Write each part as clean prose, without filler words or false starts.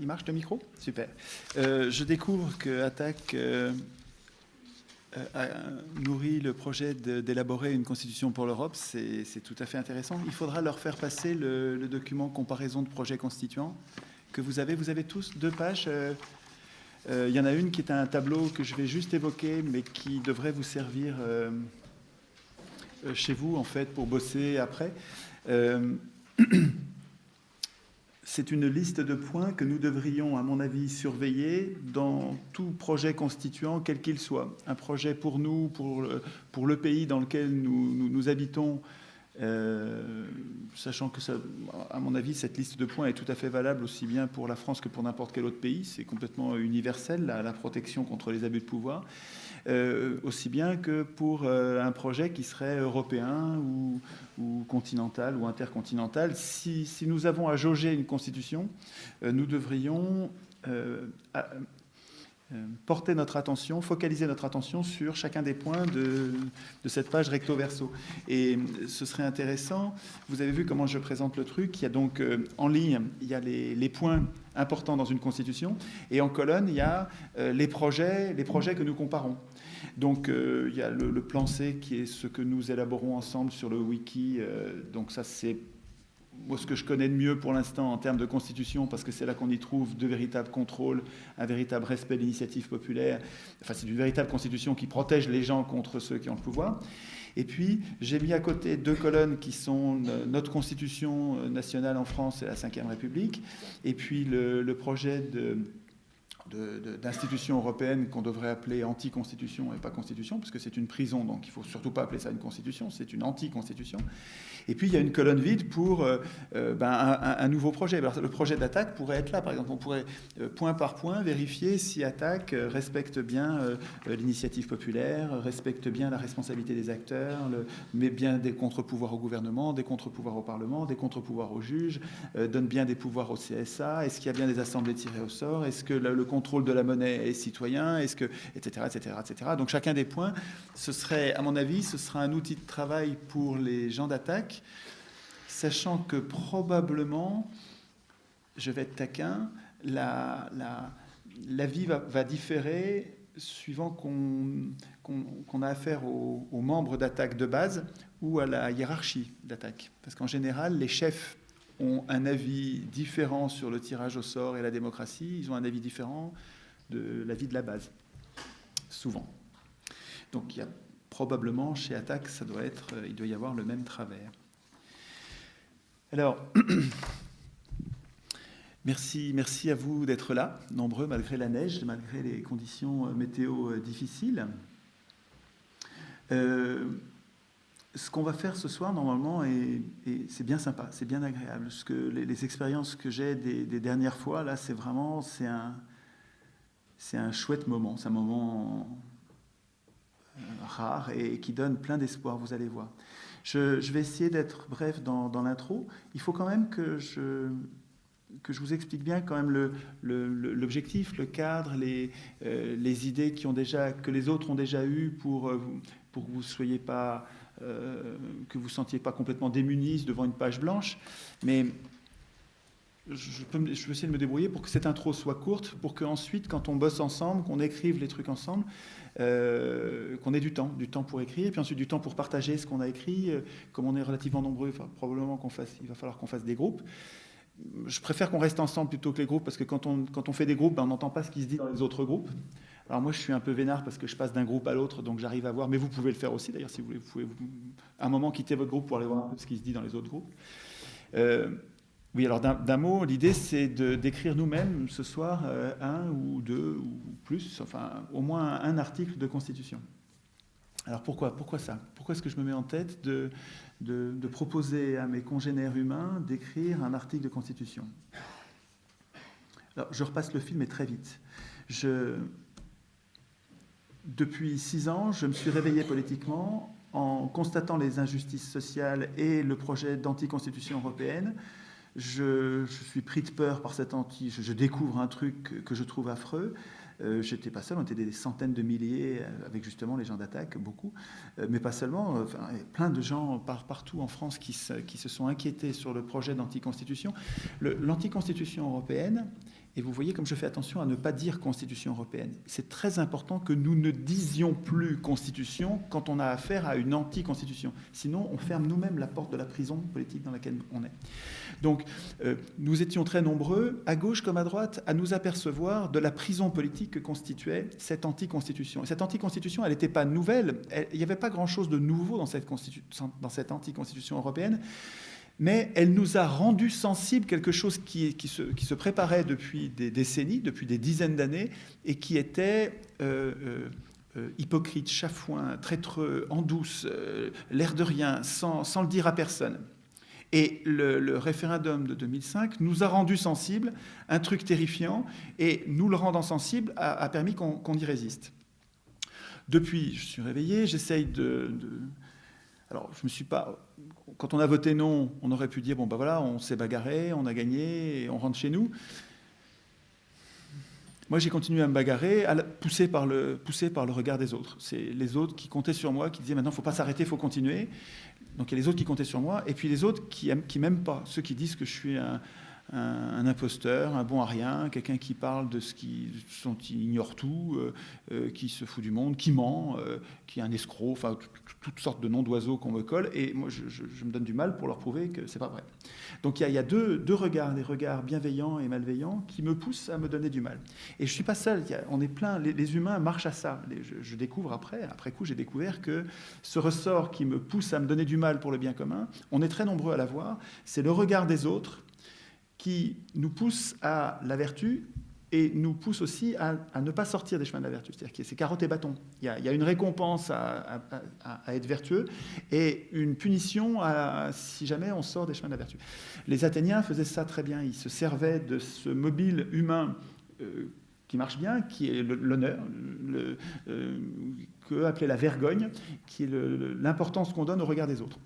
il marche le micro? Super. Je découvre que Attac a nourri le projet d'élaborer une constitution pour l'Europe. C'est tout à fait intéressant. Il faudra leur faire passer le document comparaison de projets constituants que vous avez. Vous avez tous 2 pages. Il y en a une qui est un tableau que je vais juste évoquer, mais qui devrait vous servir chez vous, en fait, pour bosser après. C'est une liste de points que nous devrions, à mon avis, surveiller dans tout projet constituant, quel qu'il soit. Un projet pour nous, pour le pays dans lequel nous habitons, sachant que, ça, à mon avis, cette liste de points est tout à fait valable aussi bien pour la France que pour n'importe quel autre pays. C'est complètement universel, la protection contre les abus de pouvoir. Aussi bien que pour un projet qui serait européen ou continental ou intercontinental. Si nous avons à jauger une constitution, nous devrions porter notre attention, focaliser notre attention sur chacun des points de cette page recto verso. Et ce serait intéressant, vous avez vu comment je présente le truc, il y a donc en ligne, il y a les points importants dans une constitution, et en colonne, il y a les projets que nous comparons. Donc il y a le plan C qui est ce que nous élaborons ensemble sur le wiki, donc ça c'est ce que je connais de mieux pour l'instant en termes de constitution, parce que c'est là qu'on y trouve de véritables contrôles, un véritable respect de l'initiative populaire. Enfin, c'est une véritable constitution qui protège les gens contre ceux qui ont le pouvoir. Et puis, j'ai mis à côté 2 colonnes qui sont notre constitution nationale en France et la Ve République, et puis le projet d'institution européenne qu'on devrait appeler anti-constitution et pas constitution, parce que c'est une prison, donc il ne faut surtout pas appeler ça une constitution, c'est une anti-constitution. Et puis il y a une colonne vide pour un nouveau projet. Alors, le projet d'Attac pourrait être là, par exemple, on pourrait point par point vérifier si Attac respecte bien l'initiative populaire, respecte bien la responsabilité des acteurs, met bien des contre-pouvoirs au gouvernement, des contre-pouvoirs au Parlement, des contre-pouvoirs aux juges, donne bien des pouvoirs au CSA, est-ce qu'il y a bien des assemblées tirées au sort, est-ce que le contrôle de la monnaie est citoyen, est-ce que, etc., etc., etc. Donc chacun des points, ce serait, à mon avis, ce sera un outil de travail pour les gens d'Attac, sachant que probablement, je vais être taquin, l'avis va différer suivant qu'on a affaire aux membres d'Attac de base ou à la hiérarchie d'Attac. Parce qu'en général, les chefs ont un avis différent sur le tirage au sort et la démocratie, ils ont un avis différent de l'avis de la base, souvent. Donc il y a probablement, chez Attac, il doit y avoir le même travers. Alors, merci à vous d'être là, nombreux, malgré la neige, malgré les conditions météo difficiles. Ce qu'on va faire ce soir, normalement, et c'est bien sympa, c'est bien agréable. Parce que les expériences que j'ai des dernières fois, là, c'est un chouette moment. C'est un moment rare et qui donne plein d'espoir, vous allez voir. Je vais essayer d'être bref dans l'intro. Il faut quand même que je vous explique bien quand même l'objectif, le cadre, les idées que les autres ont déjà eues pour que vous soyez pas... que vous ne sentiez pas complètement démunis devant une page blanche, mais je peux essayer de me débrouiller pour que cette intro soit courte, pour qu'ensuite, quand on bosse ensemble, qu'on écrive les trucs ensemble, qu'on ait du temps pour écrire, et puis ensuite du temps pour partager ce qu'on a écrit. Comme on est relativement nombreux, probablement il va falloir qu'on fasse des groupes. Je préfère qu'on reste ensemble plutôt que les groupes, parce que quand on fait des groupes, on n'entend pas ce qui se dit dans les autres groupes. Alors moi, je suis un peu vénard parce que je passe d'un groupe à l'autre, donc j'arrive à voir, mais vous pouvez le faire aussi, d'ailleurs, si vous voulez, vous pouvez à un moment quitter votre groupe pour aller voir un peu ce qui se dit dans les autres groupes. Oui, alors d'un mot, l'idée, c'est d'écrire nous-mêmes ce soir un ou deux ou plus, enfin au moins un article de Constitution. Alors pourquoi ça? Pourquoi est-ce que je me mets en tête de proposer à mes congénères humains d'écrire un article de Constitution? Alors je repasse le film, mais très vite. Depuis 6 ans, je me suis réveillé politiquement en constatant les injustices sociales et le projet d'anticonstitution européenne. Je suis pris de peur par cet je découvre un truc que je trouve affreux. J'étais pas seul, on était des centaines de milliers avec justement les gens d'Attac, beaucoup, mais pas seulement, plein de gens partout en France qui se sont inquiétés sur le projet d'anticonstitution. L'anticonstitution européenne Et vous voyez comme je fais attention à ne pas dire Constitution européenne. C'est très important que nous ne disions plus Constitution quand on a affaire à une anti-Constitution. Sinon, on ferme nous-mêmes la porte de la prison politique dans laquelle on est. Donc, nous étions très nombreux, à gauche comme à droite, à nous apercevoir de la prison politique que constituait cette anti-Constitution. Et cette anti-Constitution, elle n'était pas nouvelle. Il n'y avait pas grand-chose de nouveau dans cette anti-Constitution européenne. Mais elle nous a rendu sensibles quelque chose qui se préparait depuis des décennies, depuis des dizaines d'années, et qui était hypocrite, chafouin, traîtreux, en douce, l'air de rien, sans le dire à personne. Et le référendum de 2005 nous a rendus sensibles, un truc terrifiant, et nous le rendant sensibles a permis qu'on y résiste. Depuis, je suis réveillé, j'essaye Alors, je me suis pas... Quand on a voté non, on aurait pu dire, bon ben voilà, on s'est bagarré, on a gagné, et on rentre chez nous. Moi, j'ai continué à me bagarrer, poussé par le regard des autres. C'est les autres qui comptaient sur moi, qui disaient, maintenant, il ne faut pas s'arrêter, il faut continuer. Donc, il y a les autres qui comptaient sur moi, et puis les autres qui m'aiment pas, ceux qui disent que je suis un imposteur, un bon à rien, quelqu'un qui parle de ce qui ignore tout, qui se fout du monde, qui ment, qui est un escroc, enfin toutes sortes de noms d'oiseaux qu'on me colle, et moi je me donne du mal pour leur prouver que c'est pas vrai. Donc il y a deux regards, des regards bienveillants et malveillants, qui me poussent à me donner du mal. Et je suis pas seul, on est plein, les humains marchent à ça. Je découvre après coup, j'ai découvert que ce ressort qui me pousse à me donner du mal pour le bien commun, on est très nombreux à l'avoir, c'est le regard des autres qui nous pousse à la vertu et nous pousse aussi à ne pas sortir des chemins de la vertu. C'est-à-dire que c'est carotte et bâton. Il y a une récompense à être vertueux et une punition si jamais on sort des chemins de la vertu. Les Athéniens faisaient ça très bien. Ils se servaient de ce mobile humain qui marche bien, qui est l'honneur, qu'eux appelaient la vergogne, qui est l'importance qu'on donne au regard des autres.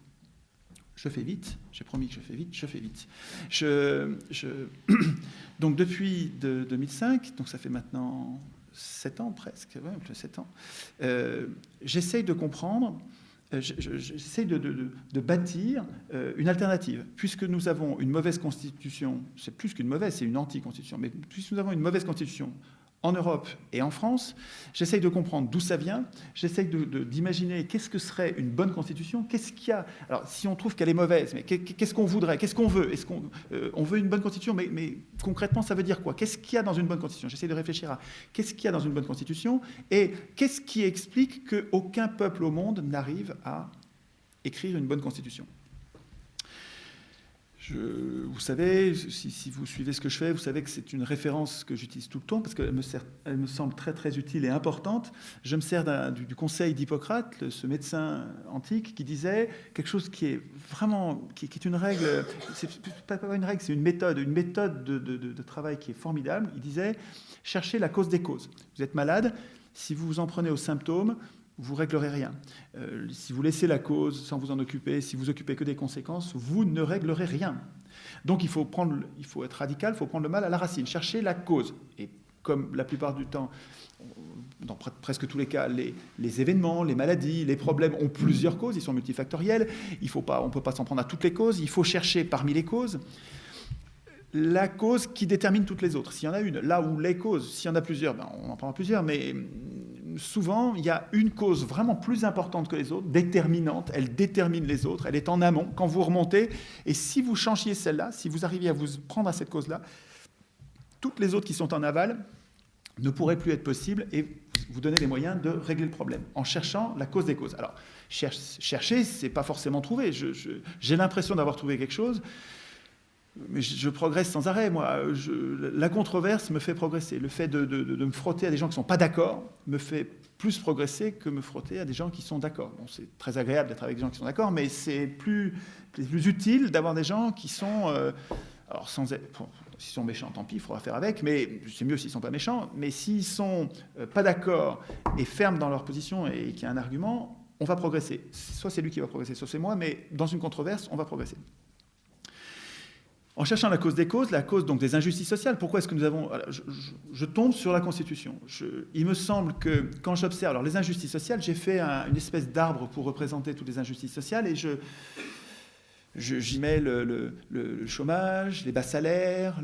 Je fais vite, j'ai promis que je fais vite. Donc depuis 2005, donc ça fait maintenant 7 ans presque, 7 ans, j'essaye de comprendre, j'essaye de bâtir une alternative. Puisque nous avons une mauvaise constitution, c'est plus qu'une mauvaise, c'est une anti-constitution, mais puisque nous avons une mauvaise constitution en Europe et en France, j'essaye de comprendre d'où ça vient, j'essaye d'imaginer qu'est-ce que serait une bonne constitution, qu'est-ce qu'il y a... Alors, si on trouve qu'elle est mauvaise, mais qu'est-ce qu'on voudrait, qu'est-ce qu'on veut? Est-ce qu'on veut une bonne constitution, mais concrètement, ça veut dire quoi? Qu'est-ce qu'il y a dans une bonne constitution? J'essaie de réfléchir à qu'est-ce qu'il y a dans une bonne constitution et qu'est-ce qui explique qu'aucun peuple au monde n'arrive à écrire une bonne constitution. Vous savez, si vous suivez ce que je fais, vous savez que c'est une référence que j'utilise tout le temps parce qu'elle me semble très très utile et importante. Je me sers du conseil d'Hippocrate, ce médecin antique, qui disait quelque chose qui est vraiment, qui est une règle, c'est pas une règle, c'est une méthode de travail qui est formidable. Il disait, cherchez la cause des causes. Vous êtes malade, si vous vous en prenez aux symptômes, vous ne réglerez rien. Si vous laissez la cause sans vous en occuper, si vous occupez que des conséquences, vous ne réglerez rien. Donc il faut être radical, il faut prendre le mal à la racine, chercher la cause. Et comme la plupart du temps, dans presque tous les cas, les événements, les maladies, les problèmes ont plusieurs causes, ils sont multifactoriels, on ne peut pas s'en prendre à toutes les causes, il faut chercher parmi les causes la cause qui détermine toutes les autres. S'il y en a une, là où les causes, s'il y en a plusieurs, on en prendra plusieurs, mais souvent, il y a une cause vraiment plus importante que les autres, déterminante, elle détermine les autres, elle est en amont, quand vous remontez, et si vous changiez celle-là, si vous arriviez à vous prendre à cette cause-là, toutes les autres qui sont en aval ne pourraient plus être possibles, et vous donnez les moyens de régler le problème, en cherchant la cause des causes. Alors, chercher, c'est pas forcément trouver. J'ai l'impression d'avoir trouvé quelque chose, mais je progresse sans arrêt, moi. La controverse me fait progresser. Le fait de me frotter à des gens qui ne sont pas d'accord me fait plus progresser que me frotter à des gens qui sont d'accord. Bon, c'est très agréable d'être avec des gens qui sont d'accord, mais c'est plus utile d'avoir des gens qui sont... alors, s'ils sont méchants, tant pis, il faudra faire avec, mais c'est mieux s'ils ne sont pas méchants. Mais s'ils ne sont pas d'accord et fermes dans leur position et qu'il y a un argument, on va progresser. Soit c'est lui qui va progresser, soit c'est moi, mais dans une controverse, on va progresser. En cherchant la cause des causes, la cause donc des injustices sociales, pourquoi est-ce que nous avons... Je tombe sur la Constitution. Il me semble que quand j'observe... Alors les injustices sociales, j'ai fait une espèce d'arbre pour représenter toutes les injustices sociales et j'y mets le chômage, les bas salaires,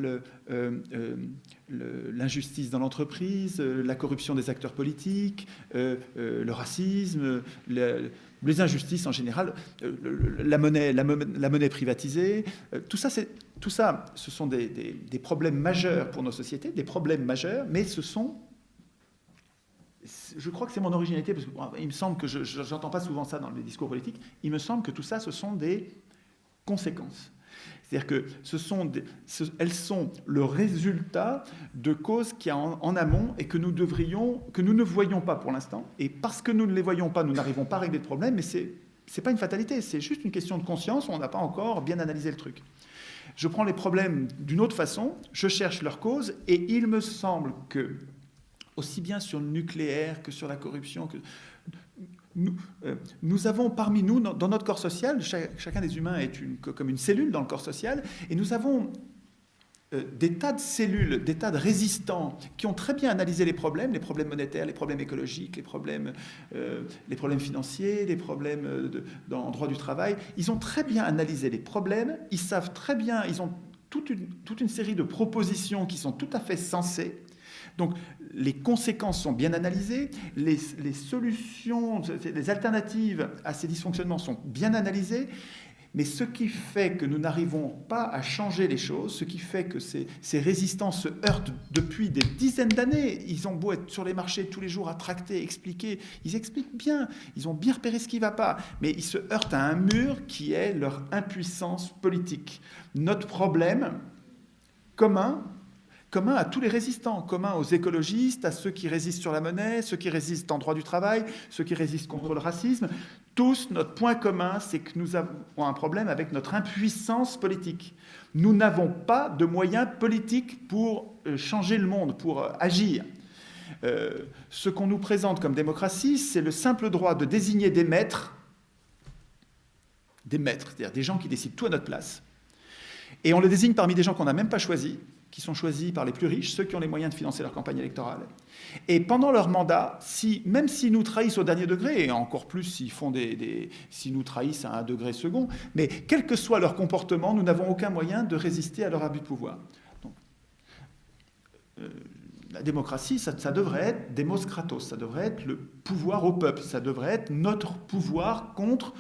l'injustice dans l'entreprise, la corruption des acteurs politiques, le racisme, les injustices en général, la monnaie privatisée. Tout ça, ce sont des problèmes majeurs pour nos sociétés, des problèmes majeurs, mais ce sont... Je crois que c'est mon originalité, parce qu'il me semble que je n'entends pas souvent ça dans les discours politiques, il me semble que tout ça, ce sont des conséquences. C'est-à-dire que elles sont le résultat de causes qu'il y a en amont et que nous ne voyons pas pour l'instant. Et parce que nous ne les voyons pas, nous n'arrivons pas à régler le problème, mais ce n'est pas une fatalité, c'est juste une question de conscience, on n'a pas encore bien analysé le truc. Je prends les problèmes d'une autre façon, je cherche leurs causes, et il me semble que aussi bien sur le nucléaire que sur la corruption, nous avons parmi nous, dans notre corps social, chacun des humains est comme une cellule dans le corps social, et nous avons des tas de cellules, des tas de résistants qui ont très bien analysé les problèmes monétaires, les problèmes écologiques, les problèmes financiers, les problèmes dans le droit du travail. Ils ont très bien analysé les problèmes, ils savent très bien, ils ont toute une série de propositions qui sont tout à fait sensées. Donc, les conséquences sont bien analysées, les solutions, les alternatives à ces dysfonctionnements sont bien analysées, mais ce qui fait que nous n'arrivons pas à changer les choses, ce qui fait que ces résistants se heurtent depuis des dizaines d'années, ils ont beau être sur les marchés tous les jours à tracter, expliquer, ils expliquent bien, ils ont bien repéré ce qui ne va pas, mais ils se heurtent à un mur qui est leur impuissance politique. Notre problème commun à tous les résistants, commun aux écologistes, à ceux qui résistent sur la monnaie, ceux qui résistent en droit du travail, ceux qui résistent contre le racisme. Tous, notre point commun, c'est que nous avons un problème avec notre impuissance politique. Nous n'avons pas de moyens politiques pour changer le monde, pour agir. Ce qu'on nous présente comme démocratie, c'est le simple droit de désigner des maîtres, c'est-à-dire des gens qui décident tout à notre place. Et on le désigne parmi des gens qu'on n'a même pas choisis, qui sont choisis par les plus riches, ceux qui ont les moyens de financer leur campagne électorale. Et pendant leur mandat, même s'ils nous trahissent au dernier degré, et encore plus s'ils nous trahissent à un degré second, mais quel que soit leur comportement, nous n'avons aucun moyen de résister à leur abus de pouvoir. Donc, la démocratie, ça devrait être demos kratos, ça devrait être le pouvoir au peuple, ça devrait être notre pouvoir contre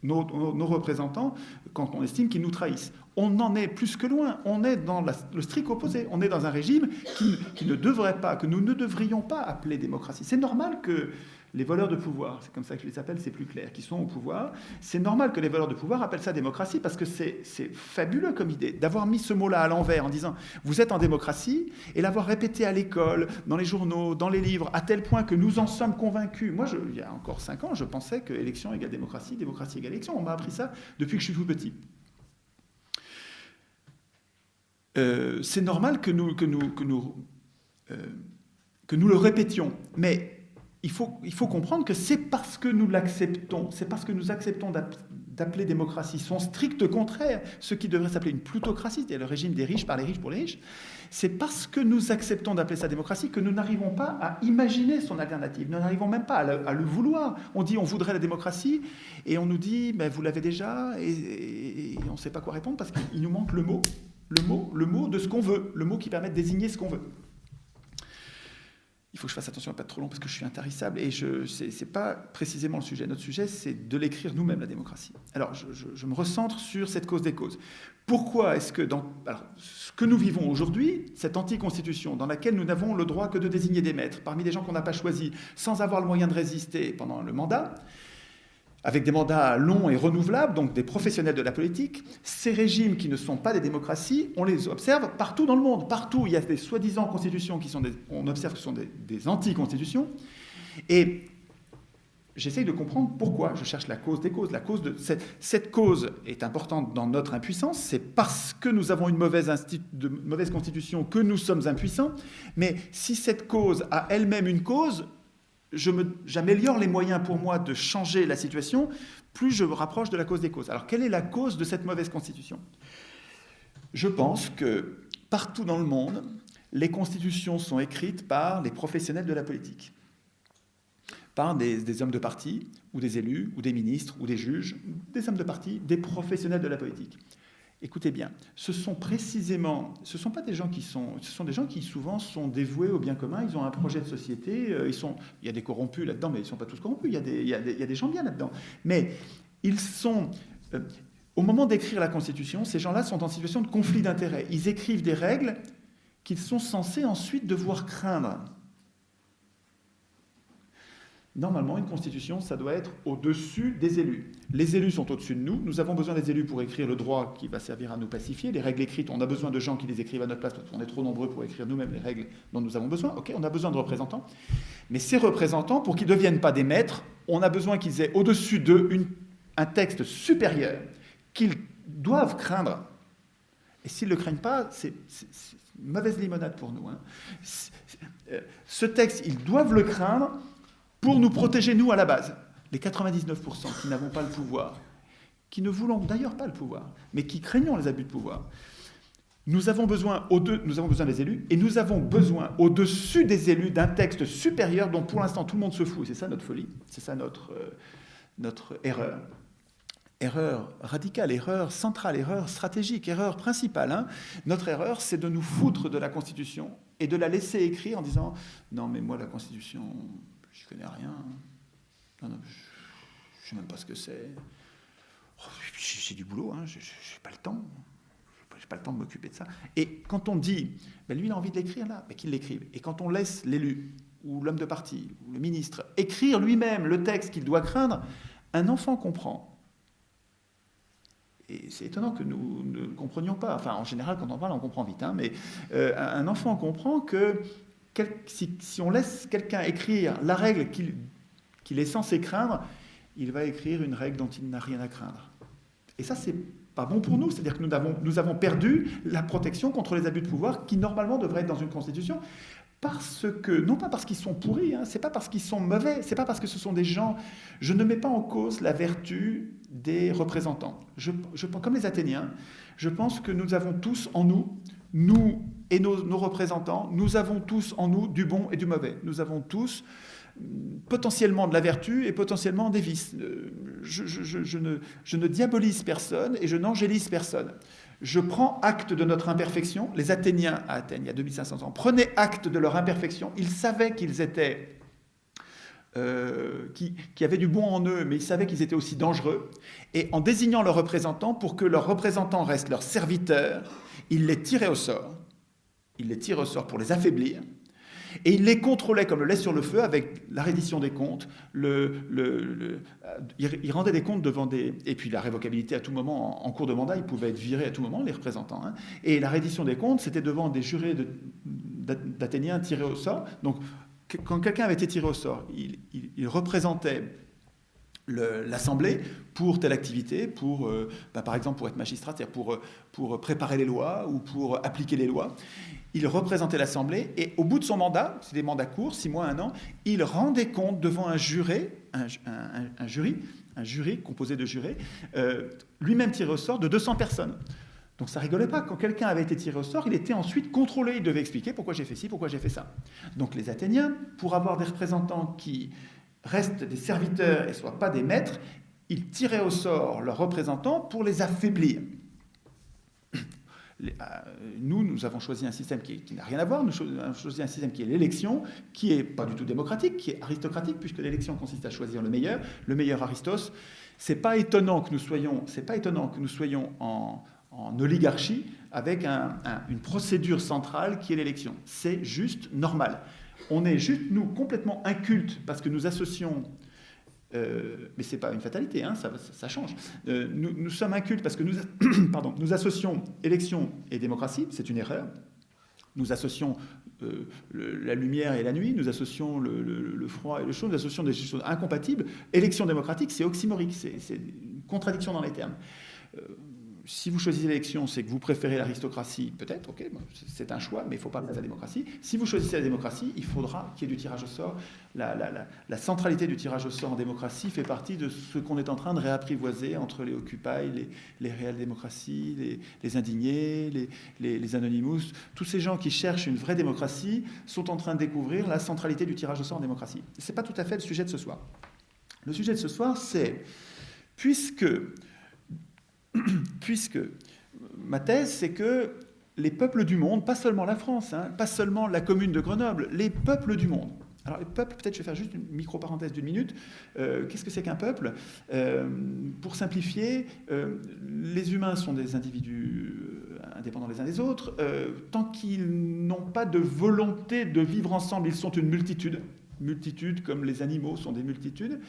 nos représentants quand on estime qu'ils nous trahissent. On en est plus que loin, on est dans le strict opposé, on est dans un régime qui ne devrait pas, que nous ne devrions pas appeler démocratie. C'est normal que les voleurs de pouvoir, c'est comme ça que je les appelle, c'est plus clair, qui sont au pouvoir, c'est normal que les voleurs de pouvoir appellent ça démocratie parce que c'est fabuleux comme idée d'avoir mis ce mot-là à l'envers en disant vous êtes en démocratie et l'avoir répété à l'école, dans les journaux, dans les livres, à tel point que nous en sommes convaincus. Moi, il y a encore 5 ans, je pensais que élection égale démocratie, démocratie égale élection. On m'a appris ça depuis que je suis tout petit. C'est normal que nous le répétions, mais il faut comprendre que c'est parce que nous l'acceptons, c'est parce que nous acceptons d'appeler démocratie son strict contraire, ce qui devrait s'appeler une plutocratie, c'est-à-dire le régime des riches par les riches pour les riches, c'est parce que nous acceptons d'appeler ça démocratie que nous n'arrivons pas à imaginer son alternative, nous n'arrivons même pas à le vouloir. On dit on voudrait la démocratie, et on nous dit ben, vous l'avez déjà, et on ne sait pas quoi répondre parce qu'il nous manque le mot de ce qu'on veut, le mot qui permet de désigner ce qu'on veut. Il faut que je fasse attention à ne pas être trop long parce que je suis intarissable et ce n'est pas précisément le sujet. Notre sujet, c'est de l'écrire nous-mêmes, la démocratie. Alors, je me recentre sur cette cause des causes. Pourquoi est-ce que ce que nous vivons aujourd'hui, cette anti-constitution dans laquelle nous n'avons le droit que de désigner des maîtres, parmi des gens qu'on n'a pas choisis, sans avoir le moyen de résister pendant le mandat, avec des mandats longs et renouvelables, donc des professionnels de la politique, ces régimes qui ne sont pas des démocraties, on les observe partout dans le monde. Partout, il y a des soi-disant constitutions on observe que ce sont des anti-constitutions. Et j'essaye de comprendre pourquoi. Je cherche la cause des causes. Cette cause est importante dans notre impuissance. C'est parce que nous avons une mauvaise constitution que nous sommes impuissants. Mais si cette cause a elle-même une cause, j'améliore les moyens pour moi de changer la situation, plus je me rapproche de la cause des causes. Alors, quelle est la cause de cette mauvaise constitution ? Je pense que partout dans le monde, les constitutions sont écrites par les professionnels de la politique. par des hommes de parti, ou des élus, ou des ministres, ou des juges, des hommes de parti, des professionnels de la politique. Écoutez bien, ce sont pas des gens ce sont des gens qui souvent sont dévoués au bien commun, ils ont un projet de société, il y a des corrompus là-dedans, mais ils ne sont pas tous corrompus, il y a des gens bien là-dedans. Mais ils sont, au moment d'écrire la Constitution, ces gens-là sont en situation de conflit d'intérêts. Ils écrivent des règles qu'ils sont censés ensuite devoir craindre. Normalement, une constitution, ça doit être au-dessus des élus. Les élus sont au-dessus de nous. Nous avons besoin des élus pour écrire le droit qui va servir à nous pacifier. Les règles écrites, on a besoin de gens qui les écrivent à notre place parce qu'on est trop nombreux pour écrire nous-mêmes les règles dont nous avons besoin. Ok, on a besoin de représentants. Mais ces représentants, pour qu'ils ne deviennent pas des maîtres, on a besoin qu'ils aient au-dessus d'eux un texte supérieur qu'ils doivent craindre. Et s'ils ne le craignent pas, c'est une mauvaise limonade pour nous. Hein. Ce texte, ils doivent le craindre pour nous protéger, nous, à la base. Les 99% qui n'avons pas le pouvoir, qui ne voulons d'ailleurs pas le pouvoir, mais qui craignons les abus de pouvoir. Nous avons besoin des élus, et nous avons besoin, au-dessus des élus, d'un texte supérieur dont pour l'instant tout le monde se fout. Et c'est ça notre folie, c'est ça notre erreur. Erreur radicale, erreur centrale, erreur stratégique, erreur principale. Hein. Notre erreur, c'est de nous foutre de la Constitution et de la laisser écrire en disant « Non, mais moi, la Constitution, je ne connais rien. Non, je ne sais même pas ce que c'est. Oh, j'ai du boulot, hein, je n'ai pas le temps. Je n'ai pas le temps de m'occuper de ça. » Et quand on dit ben, « Lui, il a envie de l'écrire là, ben, qu'il l'écrive. » Et quand on laisse l'élu, ou l'homme de parti, ou le ministre, écrire lui-même le texte qu'il doit craindre, un enfant comprend. Et c'est étonnant que nous ne comprenions pas. Enfin, en général, quand on parle, on comprend vite. Hein, mais un enfant comprend que si on laisse quelqu'un écrire la règle qu'il est censé craindre, il va écrire une règle dont il n'a rien à craindre. Et ça, c'est pas bon pour nous. C'est-à-dire que nous avons perdu la protection contre les abus de pouvoir qui, normalement, devraient être dans une constitution. Parce que, non pas parce qu'ils sont pourris, hein, c'est pas parce qu'ils sont mauvais, c'est pas parce que ce sont des gens... Je ne mets pas en cause la vertu des représentants. Comme les Athéniens, je pense que nous avons tous en nous et nos représentants, nous avons tous en nous du bon et du mauvais. Nous avons tous potentiellement de la vertu et potentiellement des vices. Je ne diabolise personne et je n'angélise personne. Je prends acte de notre imperfection. Les Athéniens à Athènes, il y a 2500 ans, prenaient acte de leur imperfection. Ils savaient qu'ils étaient... qui avaient du bon en eux, mais ils savaient qu'ils étaient aussi dangereux. Et en désignant leurs représentants, pour que leurs représentants restent leurs serviteurs, ils les tiraient au sort. Ils les tiraient au sort pour les affaiblir. Et ils les contrôlaient comme le lait sur le feu avec la reddition des comptes. Ils rendaient des comptes devant des... Et puis la révocabilité à tout moment, en cours de mandat, ils pouvaient être virés à tout moment, les représentants. Hein. Et la reddition des comptes, c'était devant des jurés d'Athéniens tirés au sort. Donc, quand quelqu'un avait été tiré au sort, il représentait l'Assemblée pour telle activité, par exemple pour être magistrat, c'est-à-dire pour préparer les lois ou pour appliquer les lois. Il représentait l'Assemblée et au bout de son mandat, c'est des mandats courts, 6 mois, 1 an, il rendait compte devant un jury composé de jurés, lui-même tiré au sort de 200 personnes. Donc ça rigolait pas. Quand quelqu'un avait été tiré au sort, il était ensuite contrôlé. Il devait expliquer pourquoi j'ai fait ci, pourquoi j'ai fait ça. Donc les Athéniens, pour avoir des représentants qui restent des serviteurs et ne soient pas des maîtres, ils tiraient au sort leurs représentants pour les affaiblir. Nous avons choisi un système qui n'a rien à voir. Nous avons choisi un système qui est l'élection, qui n'est pas du tout démocratique, qui est aristocratique, puisque l'élection consiste à choisir le meilleur Aristos. C'est pas étonnant que nous soyons en oligarchie avec une procédure centrale qui est l'élection. C'est juste normal. On est juste, nous, complètement incultes parce que nous associons... mais ce n'est pas une fatalité, hein, ça change. Nous sommes incultes parce que nous associons élection et démocratie, c'est une erreur. Nous associons la lumière et la nuit, nous associons le froid et le chaud, nous associons des choses incompatibles. Élection démocratique, c'est oxymorique, c'est une contradiction dans les termes. si vous choisissez l'élection, c'est que vous préférez l'aristocratie, peut-être, ok, c'est un choix, mais il ne faut pas perdre la démocratie. Si vous choisissez la démocratie, il faudra qu'il y ait du tirage au sort. La centralité du tirage au sort en démocratie fait partie de ce qu'on est en train de réapprivoiser entre les Occupy, les réelles démocraties, les indignés, les Anonymous. Tous ces gens qui cherchent une vraie démocratie sont en train de découvrir la centralité du tirage au sort en démocratie. Ce n'est pas tout à fait le sujet de ce soir. Le sujet de ce soir, c'est, puisque ma thèse, c'est que les peuples du monde, pas seulement la France, hein, pas seulement la commune de Grenoble, les peuples du monde. Alors les peuples, peut-être je vais faire juste une micro-parenthèse d'une minute. Qu'est-ce que c'est qu'un peuple ? Pour simplifier, les humains sont des individus indépendants les uns des autres. Tant qu'ils n'ont pas de volonté de vivre ensemble, ils sont une multitude. Multitudes, comme les animaux sont des multitudes.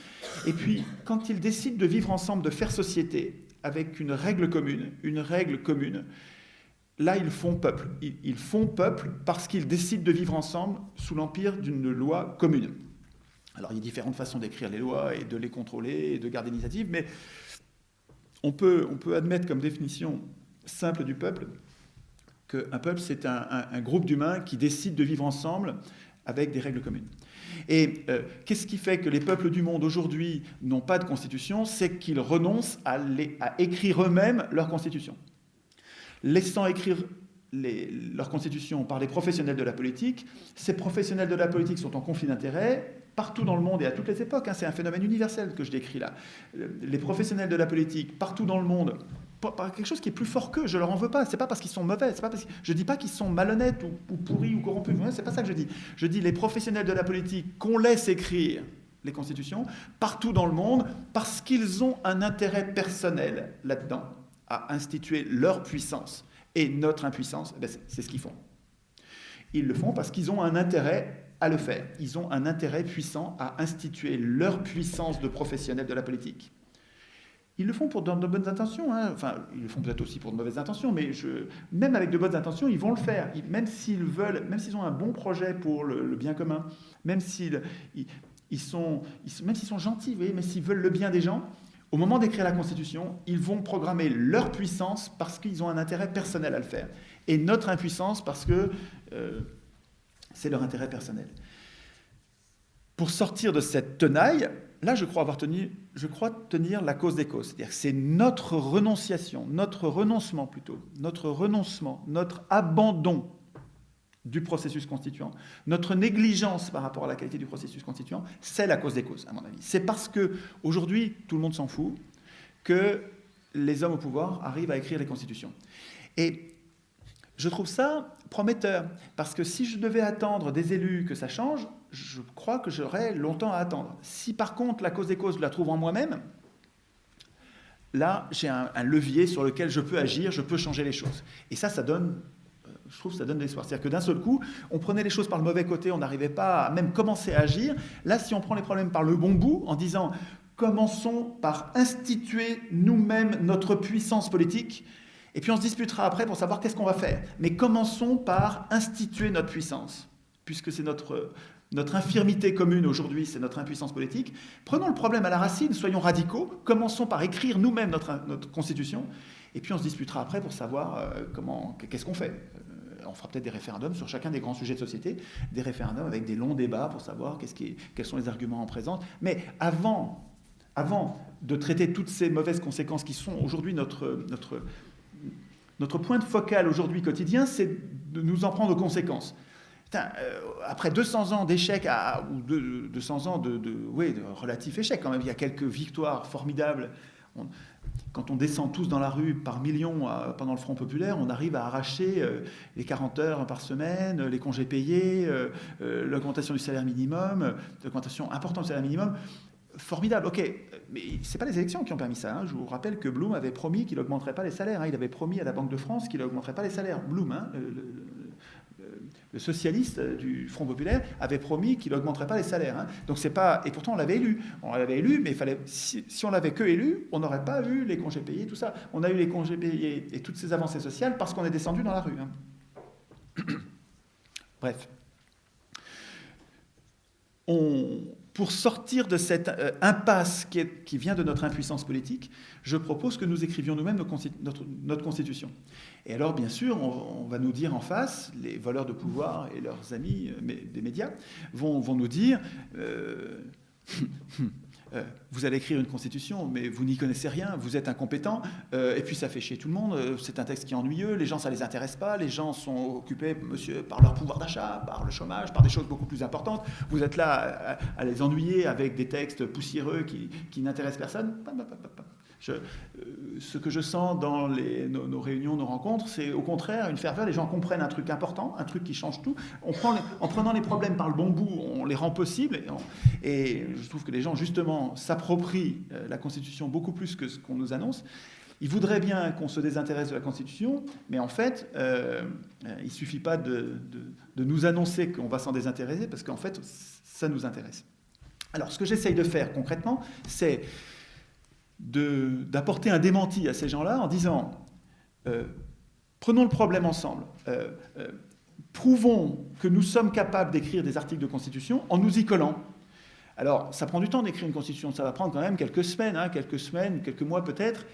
Et puis, quand ils décident de vivre ensemble, de faire société, avec une règle commune, là, ils font peuple. Ils font peuple parce qu'ils décident de vivre ensemble sous l'empire d'une loi commune. Alors, il y a différentes façons d'écrire les lois et de les contrôler et de garder l'initiative, mais on peut admettre comme définition simple du peuple qu'un peuple, c'est un groupe d'humains qui décident de vivre ensemble avec des règles communes. Et qu'est-ce qui fait que les peuples du monde aujourd'hui n'ont pas de constitution ? C'est qu'ils renoncent à écrire eux-mêmes leur constitution. Laissant écrire leur constitution par les professionnels de la politique, ces professionnels de la politique sont en conflit d'intérêts partout dans le monde et à toutes les époques. Hein, c'est un phénomène universel que je décris là. Les professionnels de la politique partout dans le monde, par quelque chose qui est plus fort qu'eux, je leur en veux pas. C'est pas parce qu'ils sont mauvais, c'est pas parce que je dis pas qu'ils sont malhonnêtes ou pourris ou corrompus. C'est pas ça que je dis. Je dis les professionnels de la politique qu'on laisse écrire les constitutions partout dans le monde parce qu'ils ont un intérêt personnel là-dedans à instituer leur puissance et notre impuissance. Ben c'est ce qu'ils font. Ils le font parce qu'ils ont un intérêt à le faire. Ils ont un intérêt puissant à instituer leur puissance de professionnels de la politique. Ils le font pour de bonnes intentions, hein. Enfin, ils le font peut-être aussi pour de mauvaises intentions, mais même avec de bonnes intentions, ils vont le faire. Même s'ils ont un bon projet pour le bien commun, même s'ils sont gentils, vous voyez, mais s'ils veulent le bien des gens, au moment d'écrire la Constitution, ils vont programmer leur puissance parce qu'ils ont un intérêt personnel à le faire. Et notre impuissance parce que c'est leur intérêt personnel. Pour sortir de cette tenaille, là, je crois tenir la cause des causes. C'est-à-dire que c'est notre renonciation, notre renoncement, notre abandon du processus constituant, notre négligence par rapport à la qualité du processus constituant, c'est la cause des causes, à mon avis. C'est parce qu'aujourd'hui, tout le monde s'en fout, que les hommes au pouvoir arrivent à écrire les constitutions. Et je trouve ça prometteur, parce que si je devais attendre des élus que ça change, je crois que j'aurais longtemps à attendre. Si par contre la cause des causes, je la trouve en moi-même, là j'ai un levier sur lequel je peux agir, je peux changer les choses. Et ça donne, je trouve que ça donne de l'espoir. C'est-à-dire que d'un seul coup, on prenait les choses par le mauvais côté, on n'arrivait pas à même commencer à agir. Là, si on prend les problèmes par le bon bout, en disant commençons par instituer nous-mêmes notre puissance politique, et puis on se disputera après pour savoir qu'est-ce qu'on va faire. Mais commençons par instituer notre puissance, puisque c'est notre infirmité commune aujourd'hui, c'est notre impuissance politique. Prenons le problème à la racine, soyons radicaux, commençons par écrire nous-mêmes notre constitution, et puis on se disputera après pour savoir qu'est-ce qu'on fait. On fera peut-être des référendums sur chacun des grands sujets de société, des référendums avec des longs débats pour savoir quels sont les arguments en présence. Mais avant de traiter toutes ces mauvaises conséquences qui sont aujourd'hui notre point de focal aujourd'hui quotidien, c'est de nous en prendre aux conséquences. Après 200 ans d'échecs, ou 200 ans de relatifs échecs quand même, il y a quelques victoires formidables. Quand on descend tous dans la rue par millions pendant le Front populaire, on arrive à arracher les 40 heures par semaine, les congés payés, l'augmentation du salaire minimum, l'augmentation importante du salaire minimum. Formidable, ok, mais ce n'est pas les élections qui ont permis ça. Hein. Je vous rappelle que Blum avait promis qu'il n'augmenterait pas les salaires. Hein. Il avait promis à la Banque de France qu'il n'augmenterait pas les salaires. Blum, hein, le socialiste du Front populaire, avait promis qu'il n'augmenterait pas les salaires. Hein. Donc c'est pas... Et pourtant, on l'avait élu. On l'avait élu, mais si on l'avait que élu, on n'aurait pas eu les congés payés, tout ça. On a eu les congés payés et toutes ces avancées sociales parce qu'on est descendu dans la rue. Hein. Bref. pour sortir de cette impasse qui vient de notre impuissance politique, je propose que nous écrivions nous-mêmes notre Constitution. Et alors, bien sûr, on va nous dire en face, les voleurs de pouvoir et leurs amis des médias vont nous dire vous allez écrire une constitution, mais vous n'y connaissez rien, vous êtes incompétent, et puis ça fait chier tout le monde, c'est un texte qui est ennuyeux, les gens ça les intéresse pas, les gens sont occupés, monsieur, par leur pouvoir d'achat, par le chômage, par des choses beaucoup plus importantes, vous êtes là à les ennuyer avec des textes poussiéreux qui n'intéressent personne. Ce que je sens dans nos réunions, nos rencontres, c'est au contraire une ferveur. Les gens comprennent un truc important, un truc qui change tout. En prenant les problèmes par le bon bout, on les rend possibles. Et je trouve que les gens, justement, s'approprient la Constitution beaucoup plus que ce qu'on nous annonce. Ils voudraient bien qu'on se désintéresse de la Constitution, mais en fait, il ne suffit pas de nous annoncer qu'on va s'en désintéresser, parce qu'en fait, ça nous intéresse. Alors, ce que j'essaye de faire concrètement, c'est d'apporter un démenti à ces gens-là en disant prenons le problème ensemble, prouvons que nous sommes capables d'écrire des articles de constitution en nous y collant. Alors, ça prend du temps d'écrire une constitution, ça va prendre quand même quelques semaines, quelques mois peut-être.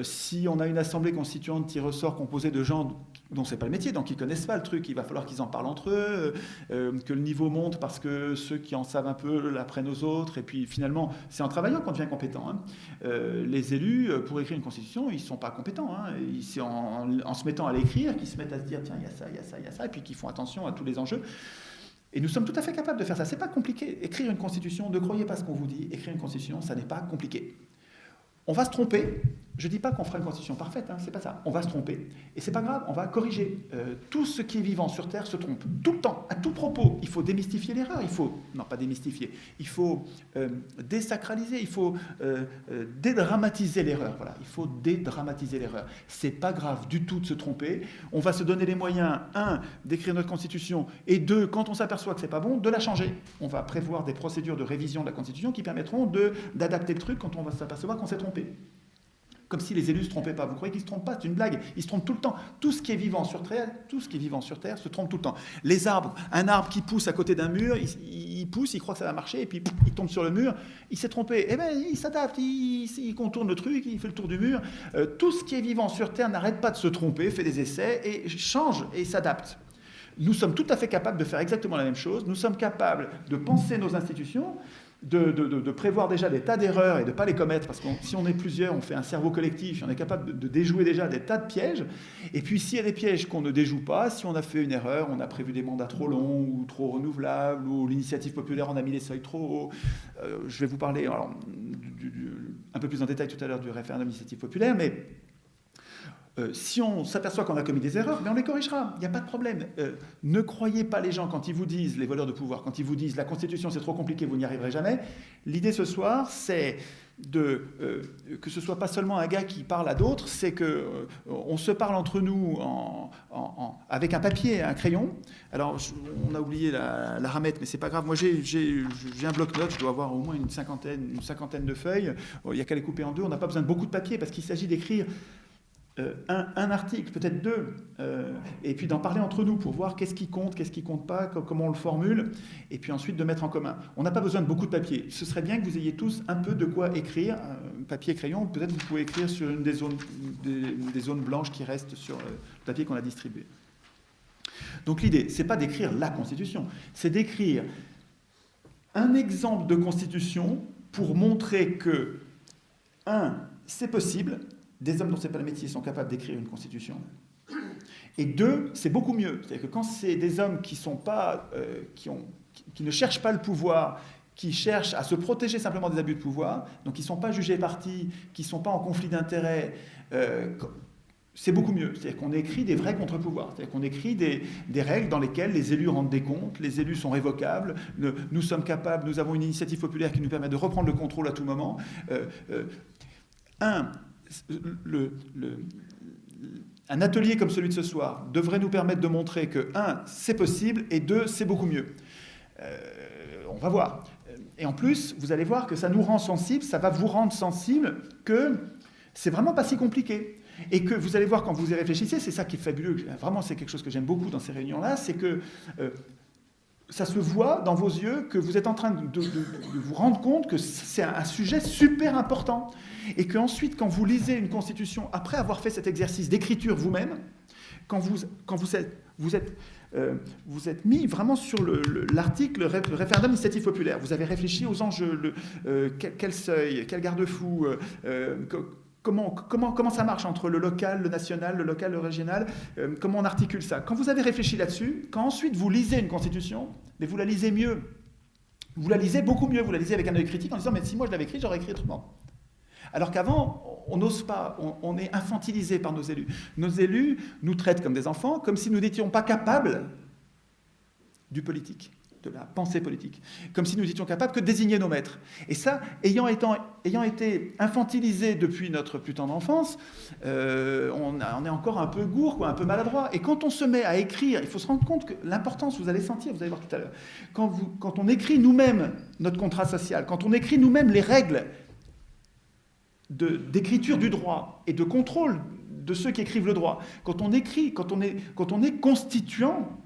Si on a une assemblée constituante qui ressort composée de gens dont c'est pas le métier, donc ils connaissent pas le truc, il va falloir qu'ils en parlent entre eux, que le niveau monte parce que ceux qui en savent un peu l'apprennent aux autres, et puis finalement, c'est en travaillant qu'on devient compétent. Les élus, pour écrire une constitution, ils sont pas compétents. C'est en se mettant à l'écrire qu'ils se mettent à se dire, tiens, il y a ça, il y a ça, il y a ça, et puis qu'ils font attention à tous les enjeux. Et nous sommes tout à fait capables de faire ça. C'est pas compliqué. Écrire une constitution, ne croyez pas ce qu'on vous dit, écrire une constitution, ça n'est pas compliqué. On va se tromper. Je ne dis pas qu'on fera une constitution parfaite, c'est pas ça. On va se tromper. Et c'est pas grave, on va corriger. Tout ce qui est vivant sur Terre se trompe. Tout le temps, à tout propos. Il faut démystifier l'erreur. Non, pas démystifier. Il faut désacraliser. Il faut dédramatiser l'erreur. Voilà, il faut dédramatiser l'erreur. C'est pas grave du tout de se tromper. On va se donner les moyens, 1, d'écrire notre constitution, et 2, quand on s'aperçoit que c'est pas bon, de la changer. On va prévoir des procédures de révision de la constitution qui permettront d'adapter le truc quand on va s'apercevoir qu'on s'est trompé. Comme si les élus ne se trompaient pas. Vous croyez qu'ils ne se trompent pas? C'est une blague. Ils se trompent tout le temps. Tout ce qui est vivant sur Terre se trompe tout le temps. Les arbres, un arbre qui pousse à côté d'un mur, il pousse, il croit que ça va marcher, et puis il tombe sur le mur, il s'est trompé. Eh bien, il s'adapte, il contourne le truc, il fait le tour du mur. Tout ce qui est vivant sur Terre n'arrête pas de se tromper, fait des essais, et change, et s'adapte. Nous sommes tout à fait capables de faire exactement la même chose. Nous sommes capables de penser nos institutions, de prévoir déjà des tas d'erreurs et de ne pas les commettre, parce que si on est plusieurs, on fait un cerveau collectif, et on est capable de déjouer déjà des tas de pièges. Et puis s'il y a des pièges qu'on ne déjoue pas, si on a fait une erreur, on a prévu des mandats trop longs ou trop renouvelables, ou l'initiative populaire, on a mis les seuils trop hauts. Je vais vous parler un peu plus en détail tout à l'heure du référendum d'initiative populaire, mais si on s'aperçoit qu'on a commis des erreurs, on les corrigera, il n'y a pas de problème. Ne croyez pas les gens quand ils vous disent, les voleurs de pouvoir, quand ils vous disent la Constitution c'est trop compliqué, vous n'y arriverez jamais. L'idée ce soir, c'est que ce soit pas seulement un gars qui parle à d'autres, c'est qu'on se parle entre nous avec un papier, un crayon. Alors, on a oublié la ramette, mais c'est pas grave. Moi, j'ai un bloc-notes, je dois avoir au moins une cinquantaine de feuilles. Il n'y a qu'à les couper en deux, on n'a pas besoin de beaucoup de papier, parce qu'il s'agit d'écrire un article, peut-être 2, et puis d'en parler entre nous pour voir qu'est-ce qui compte pas, comment on le formule, et puis ensuite de mettre en commun. On n'a pas besoin de beaucoup de papier. Ce serait bien que vous ayez tous un peu de quoi écrire, papier, crayon, peut-être vous pouvez écrire sur une des zones blanches qui restent sur le papier qu'on a distribué. Donc l'idée, c'est pas d'écrire la Constitution, c'est d'écrire un exemple de Constitution pour montrer que, 1, c'est possible. Des hommes dont ce n'est pas le métier sont capables d'écrire une constitution. Et 2, c'est beaucoup mieux. C'est-à-dire que quand c'est des hommes qui ne cherchent pas le pouvoir, qui cherchent à se protéger simplement des abus de pouvoir, donc qui ne sont pas jugés partis, qui ne sont pas en conflit d'intérêts, c'est beaucoup mieux. C'est-à-dire qu'on écrit des vrais contre-pouvoirs. C'est-à-dire qu'on écrit des règles dans lesquelles les élus rendent des comptes, les élus sont révocables, nous sommes capables, nous avons une initiative populaire qui nous permet de reprendre le contrôle à tout moment. Un atelier comme celui de ce soir devrait nous permettre de montrer que, 1, c'est possible, et 2, c'est beaucoup mieux. On va voir. Et en plus, vous allez voir que ça nous rend sensibles, ça va vous rendre sensible que c'est vraiment pas si compliqué. Et que vous allez voir quand vous y réfléchissez, c'est ça qui est fabuleux, vraiment c'est quelque chose que j'aime beaucoup dans ces réunions-là, c'est que ça se voit dans vos yeux que vous êtes en train de vous rendre compte que c'est un sujet super important. Et qu'ensuite, quand vous lisez une constitution, après avoir fait cet exercice d'écriture vous-même, quand vous êtes mis vraiment sur l'article référendum d'initiative populaire, vous avez réfléchi aux enjeux, quel seuil, quel garde-fou, comment ça marche entre le local, le national, le local, le régional, comment on articule ça. Quand vous avez réfléchi là-dessus, quand ensuite vous lisez une constitution, mais vous la lisez mieux. Vous la lisez beaucoup mieux, vous la lisez avec un œil critique en disant « mais si moi je l'avais écrit, j'aurais écrit autrement ». Alors qu'avant, on n'ose pas, on est infantilisé par nos élus. Nos élus nous traitent comme des enfants, comme si nous n'étions pas capables du politique, de la pensée politique, comme si nous étions capables que de désigner nos maîtres. Et ça, ayant été infantilisé depuis notre plus tendre enfance, on est encore un peu gourd, quoi, un peu maladroit. Et quand on se met à écrire, il faut se rendre compte que l'importance, vous allez sentir, vous allez voir tout à l'heure, quand on écrit nous-mêmes notre contrat social, quand on écrit nous-mêmes les règles d'écriture du droit et de contrôle de ceux qui écrivent le droit, quand on écrit, quand on est constituant,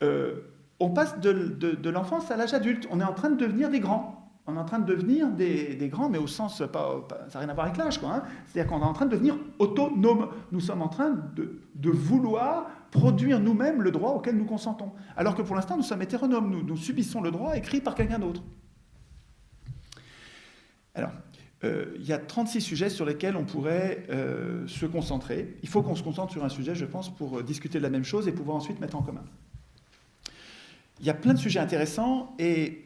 on passe de l'enfance à l'âge adulte. On est en train de devenir des grands. On est en train de devenir des grands, mais au sens, ça n'a rien à voir avec l'âge, quoi, hein. C'est-à-dire qu'on est en train de devenir autonome. Nous sommes en train de vouloir produire nous-mêmes le droit auquel nous consentons. Alors que pour l'instant, nous sommes hétéronomes. Nous subissons le droit écrit par quelqu'un d'autre. Alors, il y a 36 sujets sur lesquels on pourrait se concentrer. Il faut qu'on se concentre sur un sujet, je pense, pour discuter de la même chose et pouvoir ensuite mettre en commun. Il y a plein de sujets intéressants et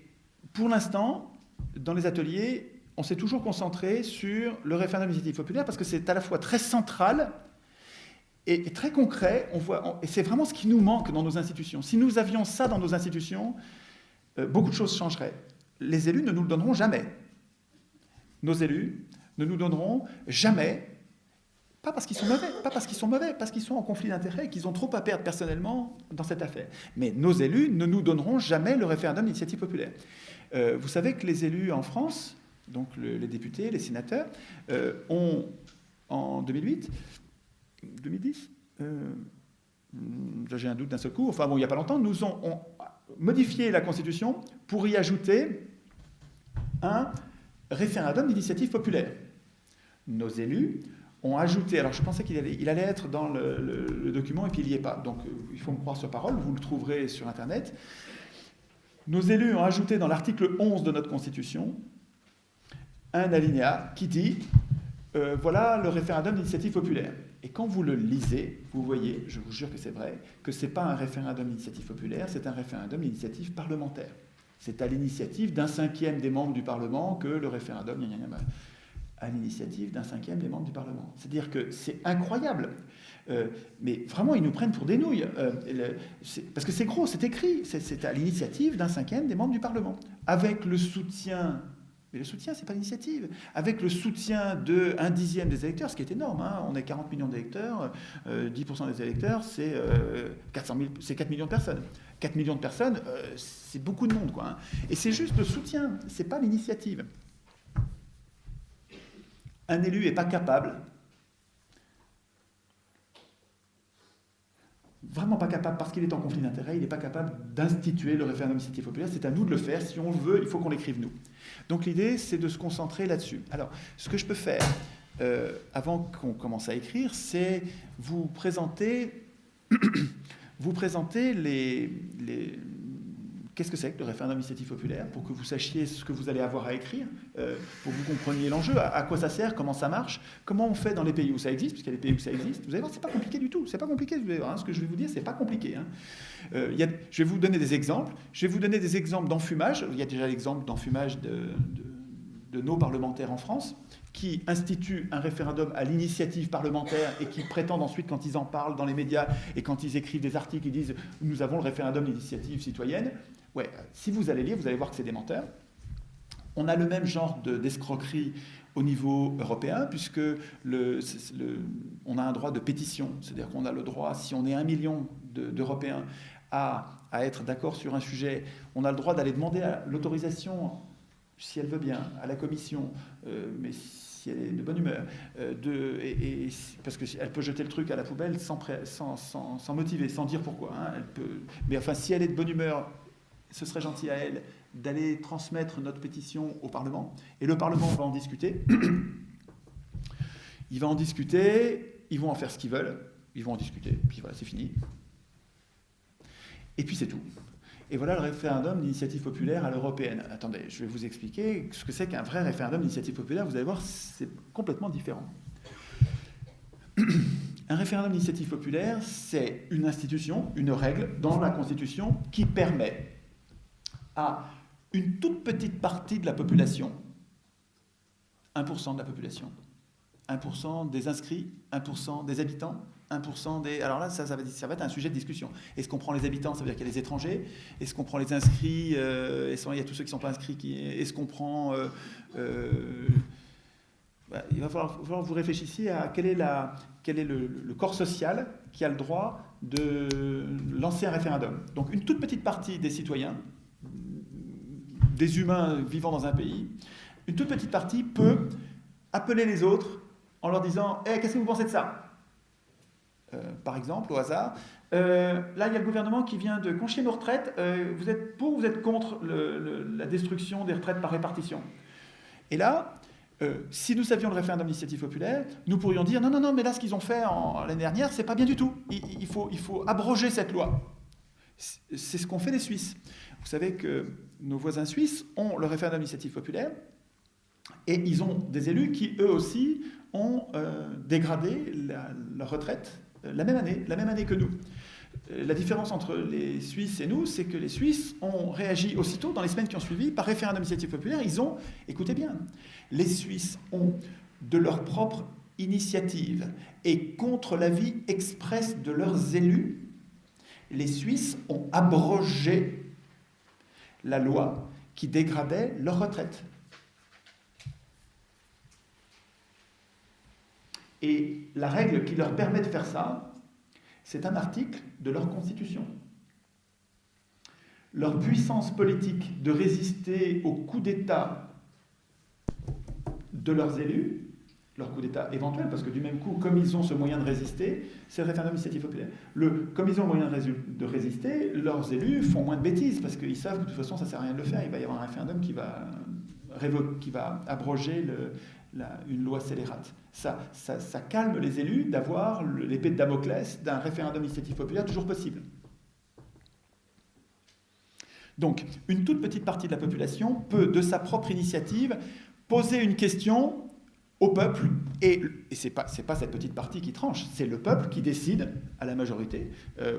pour l'instant, dans les ateliers, on s'est toujours concentré sur le référendum d'initiative populaire parce que c'est à la fois très central et très concret. Et c'est vraiment ce qui nous manque dans nos institutions. Si nous avions ça dans nos institutions, beaucoup de choses changeraient. Les élus ne nous le donneront jamais. Nos élus ne nous donneront jamais, pas parce qu'ils sont mauvais, parce qu'ils sont en conflit d'intérêts et qu'ils ont trop à perdre personnellement dans cette affaire. Mais nos élus ne nous donneront jamais le référendum d'initiative populaire. Vous savez que les élus en France, donc les députés, les sénateurs, ont, en 2010, j'ai un doute d'un seul coup, enfin bon, il n'y a pas longtemps, nous ont modifié la Constitution pour y ajouter un référendum d'initiative populaire. Nos élus ont ajouté, alors je pensais qu'il allait être dans le document et puis il n'y est pas, donc il faut me croire sur parole, vous le trouverez sur Internet. Nos élus ont ajouté dans l'article 11 de notre Constitution un alinéa qui dit voilà le référendum d'initiative populaire. Et quand vous le lisez, vous voyez, je vous jure que c'est vrai, que ce n'est pas un référendum d'initiative populaire, c'est un référendum d'initiative parlementaire. C'est à l'initiative d'un cinquième des membres du Parlement que le référendum, à l'initiative d'un cinquième des membres du Parlement. C'est-à-dire que c'est incroyable. Mais vraiment, ils nous prennent pour des nouilles. Parce que c'est gros, c'est écrit. C'est à l'initiative d'un cinquième des membres du Parlement. Avec le soutien... Mais le soutien, c'est pas l'initiative. Avec le soutien de 1/10 des électeurs, ce qui est énorme, hein. On est 40 millions d'électeurs, 10% des électeurs, c'est 4 millions de personnes. 4 millions de personnes, c'est beaucoup de monde, quoi, hein. Et c'est juste le soutien, c'est pas l'initiative. Un élu n'est pas capable, vraiment pas capable, parce qu'il est en conflit d'intérêts, il n'est pas capable d'instituer le référendum d'initiative populaire. C'est à nous de le faire. Si on le veut, il faut qu'on l'écrive nous. Donc l'idée, c'est de se concentrer là-dessus. Alors, ce que je peux faire, avant qu'on commence à écrire, c'est vous présenter qu'est-ce que c'est que le référendum d'initiative populaire, pour que vous sachiez ce que vous allez avoir à écrire, pour que vous compreniez l'enjeu, à quoi ça sert, comment ça marche, comment on fait dans les pays où ça existe, puisqu'il y a des pays où ça existe. Vous allez voir, c'est pas compliqué du tout. C'est pas compliqué. Vous allez voir, hein, ce que je vais vous dire, c'est pas compliqué, hein. Je vais vous donner des exemples. Je vais vous donner des exemples d'enfumage. Il y a déjà l'exemple d'enfumage de nos parlementaires en France, qui instituent un référendum à l'initiative parlementaire et qui prétendent ensuite, quand ils en parlent dans les médias et quand ils écrivent des articles, ils disent « nous avons le référendum d'initiative citoyenne ». Ouais, si vous allez lire, vous allez voir que c'est des menteurs. On a le même genre d'escroquerie au niveau européen, puisque on a un droit de pétition, c'est-à-dire qu'on a le droit, si on est 1 million d'Européens à être d'accord sur un sujet, on a le droit d'aller demander l'autorisation si elle veut bien, à la commission, mais si elle est de bonne humeur, parce qu'elle peut jeter le truc à la poubelle sans motiver, sans dire pourquoi. Hein, mais enfin, si elle est de bonne humeur, ce serait gentil à elle d'aller transmettre notre pétition au Parlement, et le Parlement va en discuter. Il va en discuter, ils vont en faire ce qu'ils veulent, ils vont en discuter, puis voilà, c'est fini. Et puis c'est tout. Et voilà le référendum d'initiative populaire à l'européenne. Attendez, je vais vous expliquer ce que c'est qu'un vrai référendum d'initiative populaire. Vous allez voir, c'est complètement différent. Un référendum d'initiative populaire, c'est une institution, une règle dans la Constitution qui permet à une toute petite partie de la population, 1% de la population, 1% des inscrits, 1% des habitants, 1% des... Alors là, ça va être un sujet de discussion. Est-ce qu'on prend les habitants, ça veut dire qu'il y a les étrangers? Est-ce qu'on prend les inscrits? Il y a tous ceux qui ne sont pas inscrits. Est-ce qu'on prend... il va falloir que vous réfléchissiez à quel est le corps social qui a le droit de lancer un référendum. Donc une toute petite partie des citoyens, des humains vivant dans un pays, une toute petite partie peut appeler les autres en leur disant « qu'est-ce que vous pensez de ça ?» Par exemple, au hasard, là, il y a le gouvernement qui vient de confier nos retraites. Vous êtes pour ou vous êtes contre la destruction des retraites par répartition? Et là, si nous savions le référendum d'initiative populaire, nous pourrions dire « Non, mais là, ce qu'ils ont fait l'année dernière, c'est pas bien du tout. Il faut abroger cette loi. » C'est ce qu'ont fait les Suisses. Vous savez que nos voisins suisses ont le référendum d'initiative populaire et ils ont des élus qui, eux aussi, ont dégradé leur retraite la même année que nous. La différence entre les Suisses et nous, c'est que les Suisses ont réagi aussitôt, dans les semaines qui ont suivi, par référendum d'initiative populaire. Ils ont, écoutez bien, les Suisses ont, de leur propre initiative et contre l'avis express de leurs élus, les Suisses ont abrogé la loi qui dégradait leur retraite. Et la règle qui leur permet de faire ça, c'est un article de leur Constitution. Leur puissance politique de résister au coup d'État de leurs élus, leur coup d'État éventuel, parce que du même coup, comme ils ont ce moyen de résister, c'est le référendum d'initiative populaire. Comme ils ont le moyen de résister, leurs élus font moins de bêtises, parce qu'ils savent que de toute façon, ça ne sert à rien de le faire. Il va y avoir un référendum qui va abroger une loi scélérate. Ça calme les élus d'avoir l'épée de Damoclès d'un référendum d'initiative populaire toujours possible. Donc, une toute petite partie de la population peut, de sa propre initiative, poser une question au peuple, et c'est pas cette petite partie qui tranche, c'est le peuple qui décide, à la majorité,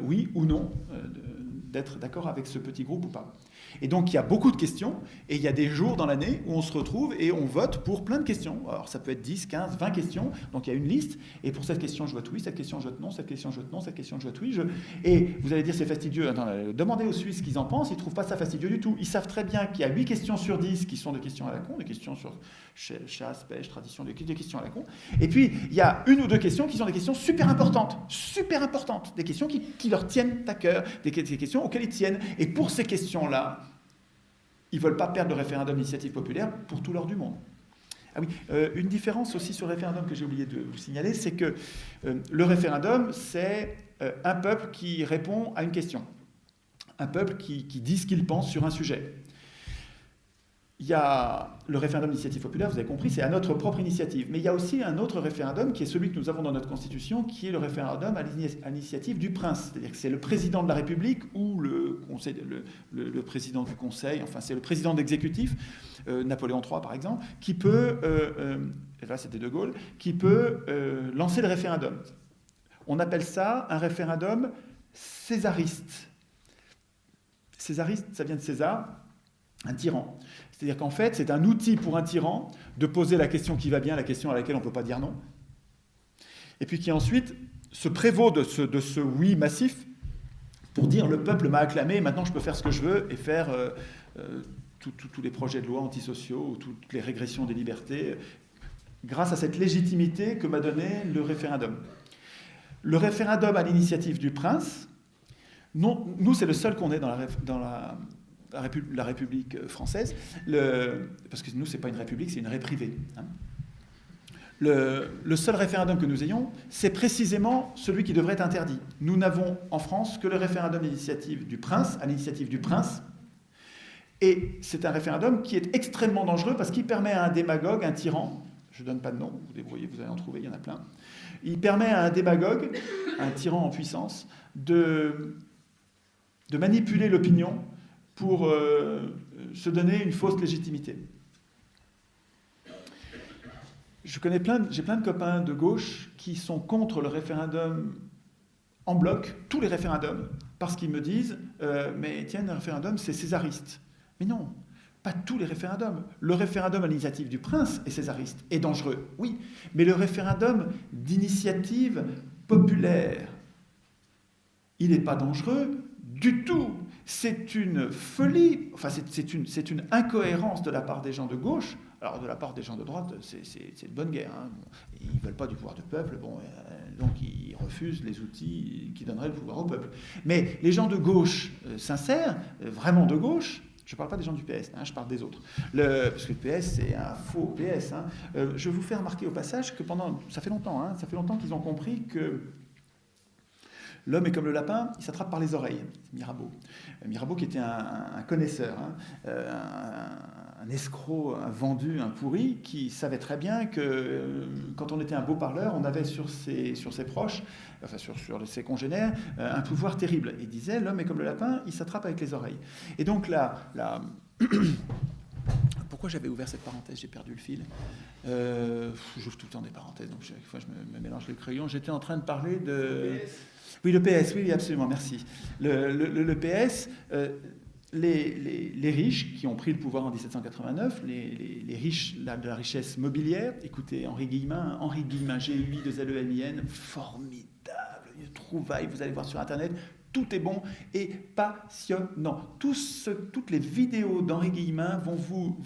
oui ou non, d'être d'accord avec ce petit groupe ou pas. Et donc, il y a beaucoup de questions, et il y a des jours dans l'année où on se retrouve et on vote pour plein de questions. Alors, ça peut être 10, 15, 20 questions, donc il y a une liste, et pour cette question, je vote oui, cette question, je vote non, cette question, je vote non, cette question, je vote oui. Et vous allez dire, c'est fastidieux. Attends, demandez aux Suisses ce qu'ils en pensent, ils ne trouvent pas ça fastidieux du tout. Ils savent très bien qu'il y a 8 questions sur 10 qui sont des questions à la con, des questions sur chasse, pêche, tradition, des questions à la con. Et puis, il y a une ou deux questions qui sont des questions super importantes, des questions qui leur tiennent à cœur, des questions auxquelles ils tiennent. Et pour ces questions-là, ils ne veulent pas perdre le référendum d'initiative populaire pour tout l'or du monde. Ah oui, une différence aussi sur le référendum que j'ai oublié de vous signaler, c'est que le référendum, c'est un peuple qui répond à une question. Un peuple qui dit ce qu'il pense sur un sujet. Il y a le référendum d'initiative populaire, vous avez compris, c'est à notre propre initiative. Mais il y a aussi un autre référendum qui est celui que nous avons dans notre Constitution, qui est le référendum à l'initiative du prince. C'est-à-dire que c'est le président de la République ou le président du Conseil, enfin c'est le président de l'exécutif, Napoléon III par exemple, qui peut, et là c'était De Gaulle, qui peut lancer le référendum. On appelle ça un référendum césariste. Césariste, ça vient de César, un tyran. C'est-à-dire qu'en fait, c'est un outil pour un tyran de poser la question qui va bien, la question à laquelle on ne peut pas dire non, et puis qui ensuite se prévaut de ce oui massif pour dire le peuple m'a acclamé, maintenant je peux faire ce que je veux et faire tous les projets de loi antisociaux ou toutes les régressions des libertés grâce à cette légitimité que m'a donné le référendum. Le référendum à l'initiative du prince, non, nous c'est le seul qu'on ait dans la République française, parce que nous, ce n'est pas une république, c'est une privée. Hein. Le seul référendum que nous ayons, c'est précisément celui qui devrait être interdit. Nous n'avons en France que le référendum à l'initiative du prince, et c'est un référendum qui est extrêmement dangereux parce qu'il permet à un démagogue, un tyran, je ne donne pas de nom, vous débrouillez, vous allez en trouver, il y en a plein, il permet à un démagogue, un tyran en puissance, de manipuler l'opinion pour se donner une fausse légitimité. J'ai plein de copains de gauche qui sont contre le référendum en bloc, tous les référendums, parce qu'ils me disent mais Étienne, le référendum, c'est césariste. Mais non, pas tous les référendums. Le référendum à l'initiative du prince est césariste, est dangereux, oui, mais le référendum d'initiative populaire, il n'est pas dangereux du tout. C'est une folie, enfin c'est une incohérence de la part des gens de gauche. Alors de la part des gens de droite, c'est de bonne guerre. Hein. Ils ne veulent pas du pouvoir du peuple, donc ils refusent les outils qui donneraient le pouvoir au peuple. Mais les gens de gauche sincères, vraiment de gauche, je ne parle pas des gens du PS, hein, je parle des autres. Parce que le PS, c'est un faux PS. Hein. Je vous fais remarquer au passage que ça fait longtemps qu'ils ont compris que l'homme est comme le lapin, il s'attrape par les oreilles. C'est Mirabeau. Mirabeau qui était un connaisseur, hein, un escroc, un vendu, un pourri, qui savait très bien que quand on était un beau parleur, on avait sur ses proches, enfin sur ses congénères, un pouvoir terrible. Il disait, l'homme est comme le lapin, il s'attrape avec les oreilles. Et donc là, pourquoi j'avais ouvert cette parenthèse? J'ai perdu le fil. J'ouvre tout le temps des parenthèses, donc chaque fois je me mélange les crayons. J'étais en train de parler de... Oui, le PS, oui, absolument, merci. Le PS, les riches qui ont pris le pouvoir en 1789, les riches de la richesse mobilière, écoutez, Henri Guillemin, G-U-I-2-L-E-M-I-N, formidable, une trouvaille, vous allez voir sur Internet, tout est bon et passionnant. Toutes les vidéos d'Henri Guillemin vont vous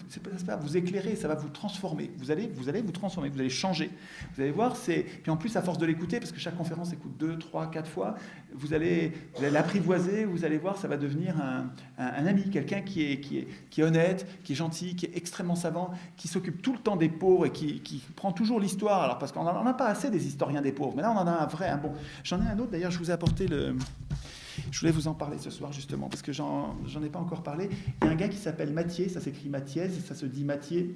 éclairer, ça va vous transformer. Vous allez vous transformer, vous allez changer. Vous allez voir, puis en plus, à force de l'écouter, parce que chaque conférence écoute 2, 3, 4 fois, vous allez l'apprivoiser, vous allez voir, ça va devenir un ami, quelqu'un qui est honnête, qui est gentil, qui est extrêmement savant, qui s'occupe tout le temps des pauvres et qui prend toujours l'histoire. Alors, parce qu'on n'en a pas assez des historiens des pauvres, mais là, on en a un vrai. Bon, j'en ai un autre, d'ailleurs, je vous ai apporté Je voulais vous en parler ce soir, justement, parce que j'en ai pas encore parlé. Il y a un gars qui s'appelle Mathiez, ça s'écrit Mathiez, ça se dit Mathiez,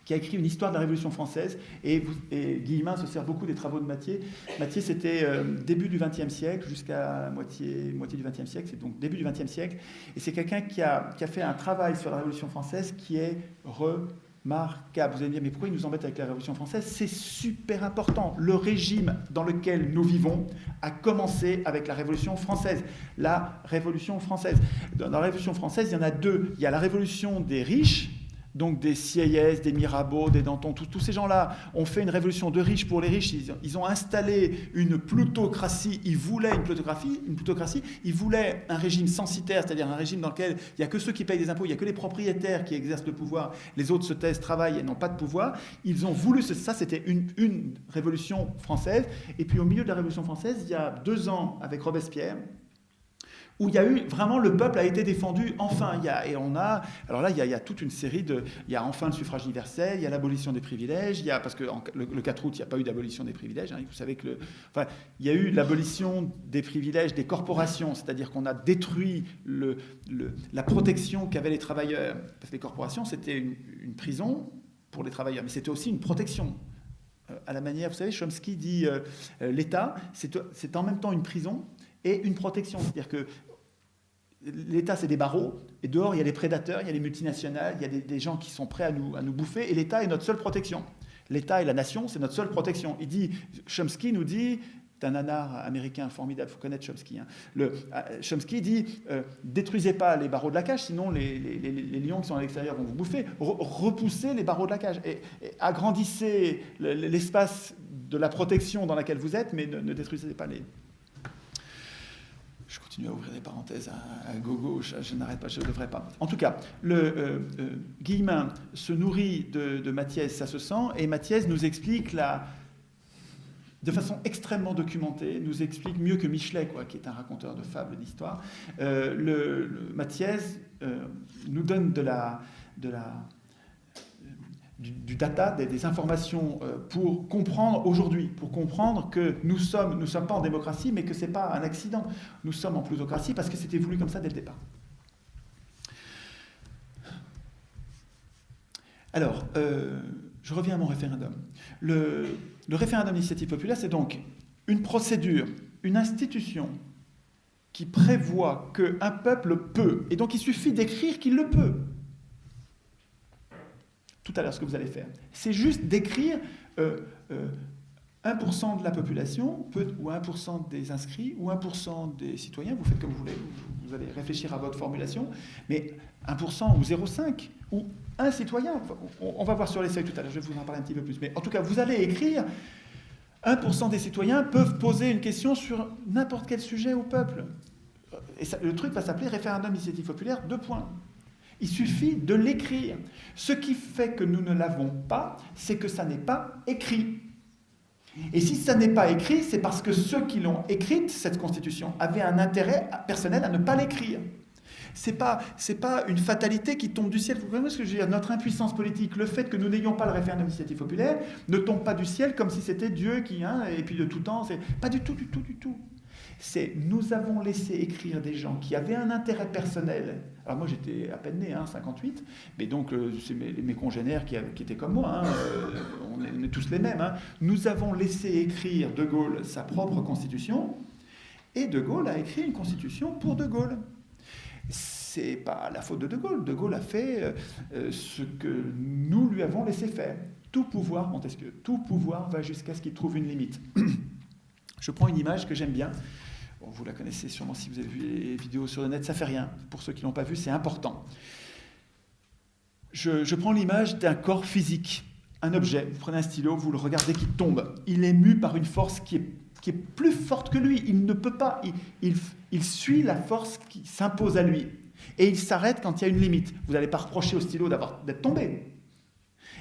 qui a écrit une histoire de la Révolution française, et Guillemin se sert beaucoup des travaux de Mathiez. Mathiez, c'était début du XXe siècle, jusqu'à moitié du XXe siècle, c'est donc début du XXe siècle, et c'est quelqu'un qui a fait un travail sur la Révolution française qui est remarquable. Vous allez me dire, mais pourquoi il nous embête avec la Révolution française? C'est super important. Le régime dans lequel nous vivons a commencé avec la Révolution française. La Révolution française. Dans la Révolution française, il y en a deux. Il y a la Révolution des riches, donc des Sieyès, des Mirabeau, des Danton, tous ces gens-là ont fait une révolution de riches pour les riches. Ils ont installé une plutocratie. Ils voulaient une plutocratie. Ils voulaient un régime censitaire, c'est-à-dire un régime dans lequel il n'y a que ceux qui payent des impôts, il n'y a que les propriétaires qui exercent le pouvoir. Les autres se taisent, travaillent et n'ont pas de pouvoir. Ils ont voulu ça, c'était une révolution française. Et puis au milieu de la Révolution française, il y a 2 ans avec Robespierre, où il y a eu vraiment, le peuple a été défendu, enfin, il y a toute une série il y a enfin le suffrage universel, il y a l'abolition des privilèges, parce que le 4 août, il n'y a pas eu d'abolition des privilèges, hein, vous savez que il y a eu l'abolition des privilèges des corporations, c'est-à-dire qu'on a détruit la protection qu'avaient les travailleurs, parce que les corporations, c'était une prison pour les travailleurs, mais c'était aussi une protection. À la manière, vous savez, Chomsky dit l'État, c'est en même temps une prison et une protection, c'est-à-dire que l'État, c'est des barreaux, et dehors, il y a les prédateurs, il y a les multinationales, il y a des gens qui sont prêts à nous bouffer, et l'État est notre seule protection. L'État et la nation, c'est notre seule protection. Chomsky nous dit, c'est un nanar américain formidable, il faut connaître Chomsky. Hein. Chomsky dit, détruisez pas les barreaux de la cage, sinon les lions qui sont à l'extérieur vont vous bouffer. Repoussez les barreaux de la cage, et agrandissez l'espace de la protection dans laquelle vous êtes, mais ne détruisez pas les... Je continue à ouvrir des parenthèses à gogo, je n'arrête pas, je ne devrais pas. En tout cas, Guillemin se nourrit de Mathiez, ça se sent, et Mathiez nous explique de façon extrêmement documentée, nous explique mieux que Michelet, quoi, qui est un raconteur de fables, d'histoires. Mathiez nous donne du data, des informations pour comprendre aujourd'hui, pour comprendre que nous sommes pas en démocratie, mais que ce n'est pas un accident. Nous sommes en plutocratie parce que c'était voulu comme ça dès le départ. Alors, je reviens à mon référendum. Le référendum d'initiative populaire, c'est donc une procédure, une institution qui prévoit qu'un peuple peut, et donc il suffit d'écrire qu'il le peut. Tout à l'heure, ce que vous allez faire, c'est juste d'écrire 1% de la population, ou 1% des inscrits, ou 1% des citoyens, vous faites comme vous voulez, vous allez réfléchir à votre formulation, mais 1% ou 0,5, ou un citoyen, on va voir sur les seuils tout à l'heure, je vais vous en parler un petit peu plus, mais en tout cas, vous allez écrire 1% des citoyens peuvent poser une question sur n'importe quel sujet au peuple. Et ça, le truc va s'appeler référendum d'initiative populaire, 2 points. Il suffit de l'écrire. Ce qui fait que nous ne l'avons pas, c'est que ça n'est pas écrit. Et si ça n'est pas écrit, c'est parce que ceux qui l'ont écrite, cette constitution, avaient un intérêt personnel à ne pas l'écrire. C'est pas une fatalité qui tombe du ciel. Vous comprenez ce que je veux dire ? Notre impuissance politique, le fait que nous n'ayons pas le référendum d'initiative populaire, ne tombe pas du ciel comme si c'était Dieu qui, et puis de tout temps, c'est pas du tout. C'est nous avons laissé écrire des gens qui avaient un intérêt personnel. Alors moi j'étais à peine né, 58, mais donc c'est mes congénères qui étaient comme moi, on est tous les mêmes. Nous avons laissé écrire De Gaulle sa propre constitution, et De Gaulle a écrit une constitution pour De Gaulle. C'est pas la faute de De Gaulle. De Gaulle a fait ce que nous lui avons laissé faire. Tout pouvoir, Montesquieu, tout pouvoir va jusqu'à ce qu'il trouve une limite. Je prends une image que j'aime bien. Bon, vous la connaissez sûrement si vous avez vu les vidéos sur le net, ça fait rien. Pour ceux qui ne l'ont pas vu, c'est important. Je prends l'image d'un corps physique, un objet. Vous prenez un stylo, vous le regardez qui tombe. Il est mu par une force qui est plus forte que lui. Il ne peut pas. Il suit la force qui s'impose à lui. Et il s'arrête quand il y a une limite. Vous n'allez pas reprocher au stylo d'être tombé.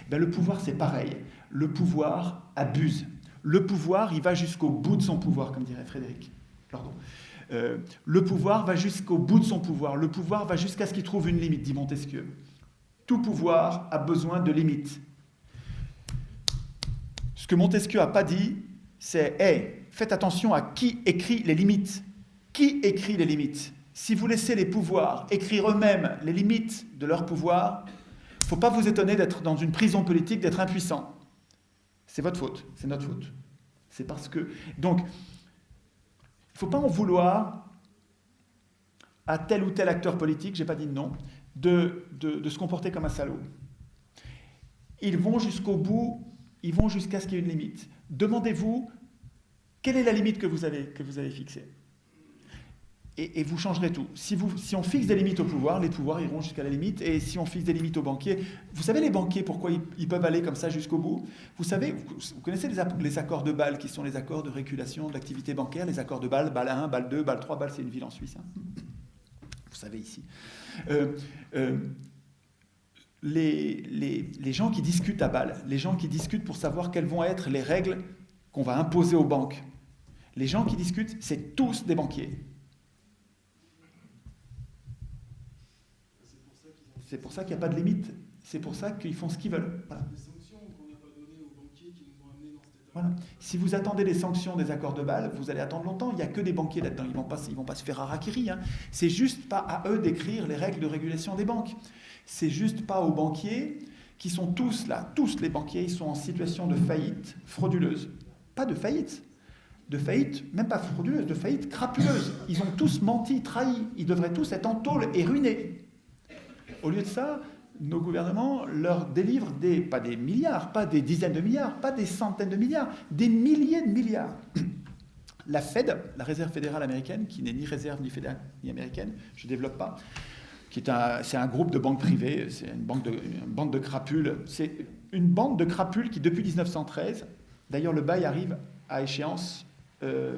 Le pouvoir, c'est pareil. Le pouvoir abuse. Le pouvoir, il va jusqu'au bout de son pouvoir, comme dirait Frédéric. Pardon. Le pouvoir va jusqu'au bout de son pouvoir. Le pouvoir va jusqu'à ce qu'il trouve une limite, dit Montesquieu. Tout pouvoir a besoin de limites. Ce que Montesquieu n'a pas dit, c'est « Hey, faites attention à qui écrit les limites. Qui écrit les limites ? Si vous laissez les pouvoirs écrire eux-mêmes les limites de leur pouvoir, il ne faut pas vous étonner d'être dans une prison politique, d'être impuissant. C'est votre faute, c'est notre faute. C'est parce que... Donc, il ne faut pas en vouloir à tel ou tel acteur politique, je n'ai pas dit de nom, de se comporter comme un salaud. Ils vont jusqu'au bout, ils vont jusqu'à ce qu'il y ait une limite. Demandez-vous, quelle est la limite que vous avez fixée ? Et vous changerez tout. Si on fixe des limites au pouvoir, les pouvoirs iront jusqu'à la limite. Et si on fixe des limites aux banquiers, vous savez les banquiers, pourquoi ils peuvent aller comme ça jusqu'au bout ? Vous connaissez les accords de Bâle, qui sont les accords de régulation de l'activité bancaire, les accords de Bâle, Bâle 1, Bâle 2, Bâle 3, Bâle c'est une ville en Suisse. Vous savez ici. Les gens qui discutent à Bâle, les gens qui discutent pour savoir quelles vont être les règles qu'on va imposer aux banques, les gens qui discutent, c'est tous des banquiers. C'est pour ça qu'il n'y a pas de limite. C'est pour ça qu'ils font ce qu'ils veulent. Voilà. Les sanctions qu'on n'a pas données aux banquiers qui nous ont amenés dans cet état. Voilà. Si vous attendez les sanctions des accords de Bâle, vous allez attendre longtemps. Il n'y a que des banquiers là-dedans. Ils ne vont pas se faire harakiri. C'est juste pas à eux d'écrire les règles de régulation des banques. C'est juste pas aux banquiers qui sont tous là. Tous les banquiers, ils sont en situation de faillite frauduleuse. Pas de faillite. De faillite, même pas frauduleuse, de faillite crapuleuse. Ils ont tous menti, trahi. Ils devraient tous être en tôle et ruinés. Au lieu de ça, nos gouvernements leur délivrent pas des milliards, pas des dizaines de milliards, pas des centaines de milliards, des milliers de milliards. La Fed, la Réserve fédérale américaine, qui n'est ni réserve ni fédérale ni américaine, je ne développe pas, c'est un groupe de banques privées, c'est une bande de crapules. C'est une bande de crapules qui, depuis 1913, d'ailleurs le bail arrive à échéance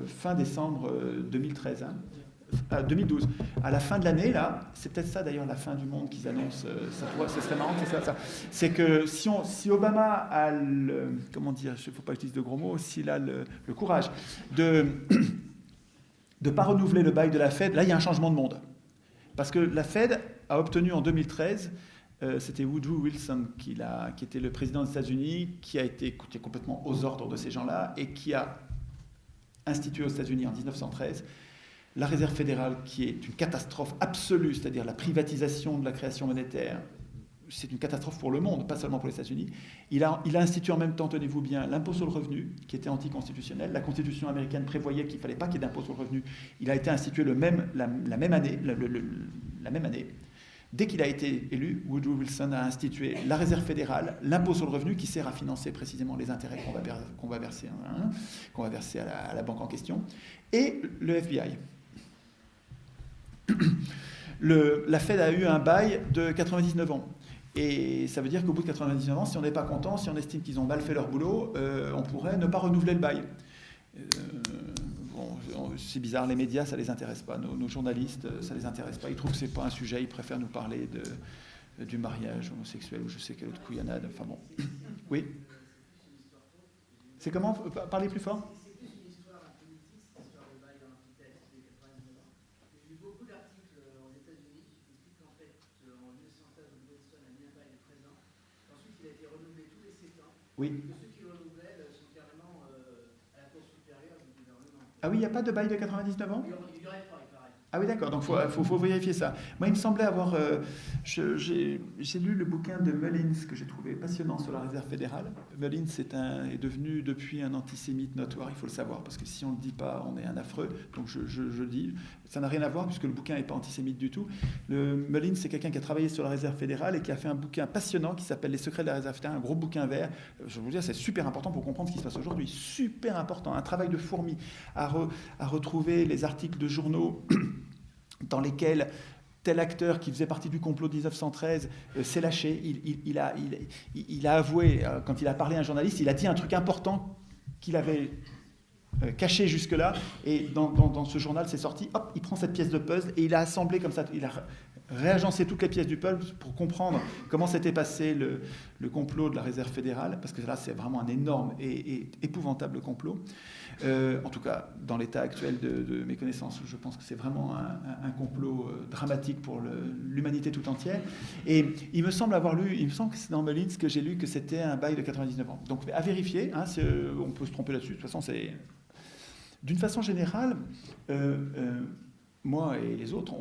fin décembre 2013, 2012. À la fin de l'année, là, c'est peut-être ça d'ailleurs la fin du monde qu'ils annoncent. Ce serait marrant que c'est ça. C'est que si Obama a le, comment dire, il ne faut pas utiliser de gros mots, s'il a le courage de ne pas renouveler le bail de la Fed, là il y a un changement de monde. Parce que la Fed a obtenu en 2013, c'était Woodrow Wilson qui était le président des États-Unis, qui est complètement aux ordres de ces gens-là et qui a institué aux États-Unis en 1913 la réserve fédérale, qui est une catastrophe absolue, c'est-à-dire la privatisation de la création monétaire. C'est une catastrophe pour le monde, pas seulement pour les États-Unis. Il a institué en même temps, tenez-vous bien, l'impôt sur le revenu, qui était anticonstitutionnel. La Constitution américaine prévoyait qu'il ne fallait pas qu'il y ait d'impôt sur le revenu. Il a été institué la même année. Dès qu'il a été élu, Woodrow Wilson a institué la réserve fédérale, l'impôt sur le revenu, qui sert à financer précisément les intérêts qu'on va verser à la banque en question, et le FBI. La Fed a eu un bail de 99 ans. Et ça veut dire qu'au bout de 99 ans, si on n'est pas content, si on estime qu'ils ont mal fait leur boulot, on pourrait ne pas renouveler le bail. C'est bizarre, les médias, ça ne les intéresse pas. Nos journalistes, ça ne les intéresse pas. Ils trouvent que ce n'est pas un sujet, ils préfèrent nous parler du mariage homosexuel ou je sais quelle autre couillonnade. Enfin bon. Oui. C'est comment? Parlez plus fort. Oui. Que ceux qui renouvellent sont carrément à la cour supérieure du gouvernement. Ah oui, il n'y a pas de bail de 99 ans? Il n'y aurait pas, il paraît. Ah oui, d'accord, donc il faut vérifier ça. Moi, il me semblait avoir... j'ai lu le bouquin de Mullins que j'ai trouvé passionnant sur la réserve fédérale. Mullins est devenu depuis un antisémite notoire, il faut le savoir, parce que si on ne le dit pas, on est un affreux. Donc je dis, ça n'a rien à voir puisque le bouquin n'est pas antisémite du tout. Mullins, c'est quelqu'un qui a travaillé sur la réserve fédérale et qui a fait un bouquin passionnant qui s'appelle Les secrets de la réserve fédérale, un gros bouquin vert. Je veux dire, c'est super important pour comprendre ce qui se passe aujourd'hui. Super important, un travail de fourmi à retrouver les articles de journaux dans lesquels tel acteur qui faisait partie du complot de 1913 s'est lâché. Il a avoué, quand il a parlé à un journaliste, il a dit un truc important qu'il avait caché jusque-là. Et dans ce journal, c'est sorti, hop, il prend cette pièce de puzzle et il a assemblé comme ça, il a réagencé toutes les pièces du puzzle pour comprendre comment s'était passé le complot de la réserve fédérale, parce que là, c'est vraiment un énorme et épouvantable complot. En tout cas, dans l'état actuel de mes connaissances, je pense que c'est vraiment un complot dramatique pour l'humanité tout entière. Et il me semble que c'est dans Mullins que j'ai lu que c'était un bail de 99 ans. Donc à vérifier, hein, on peut se tromper là-dessus. De toute façon, c'est... D'une façon générale, moi et les autres,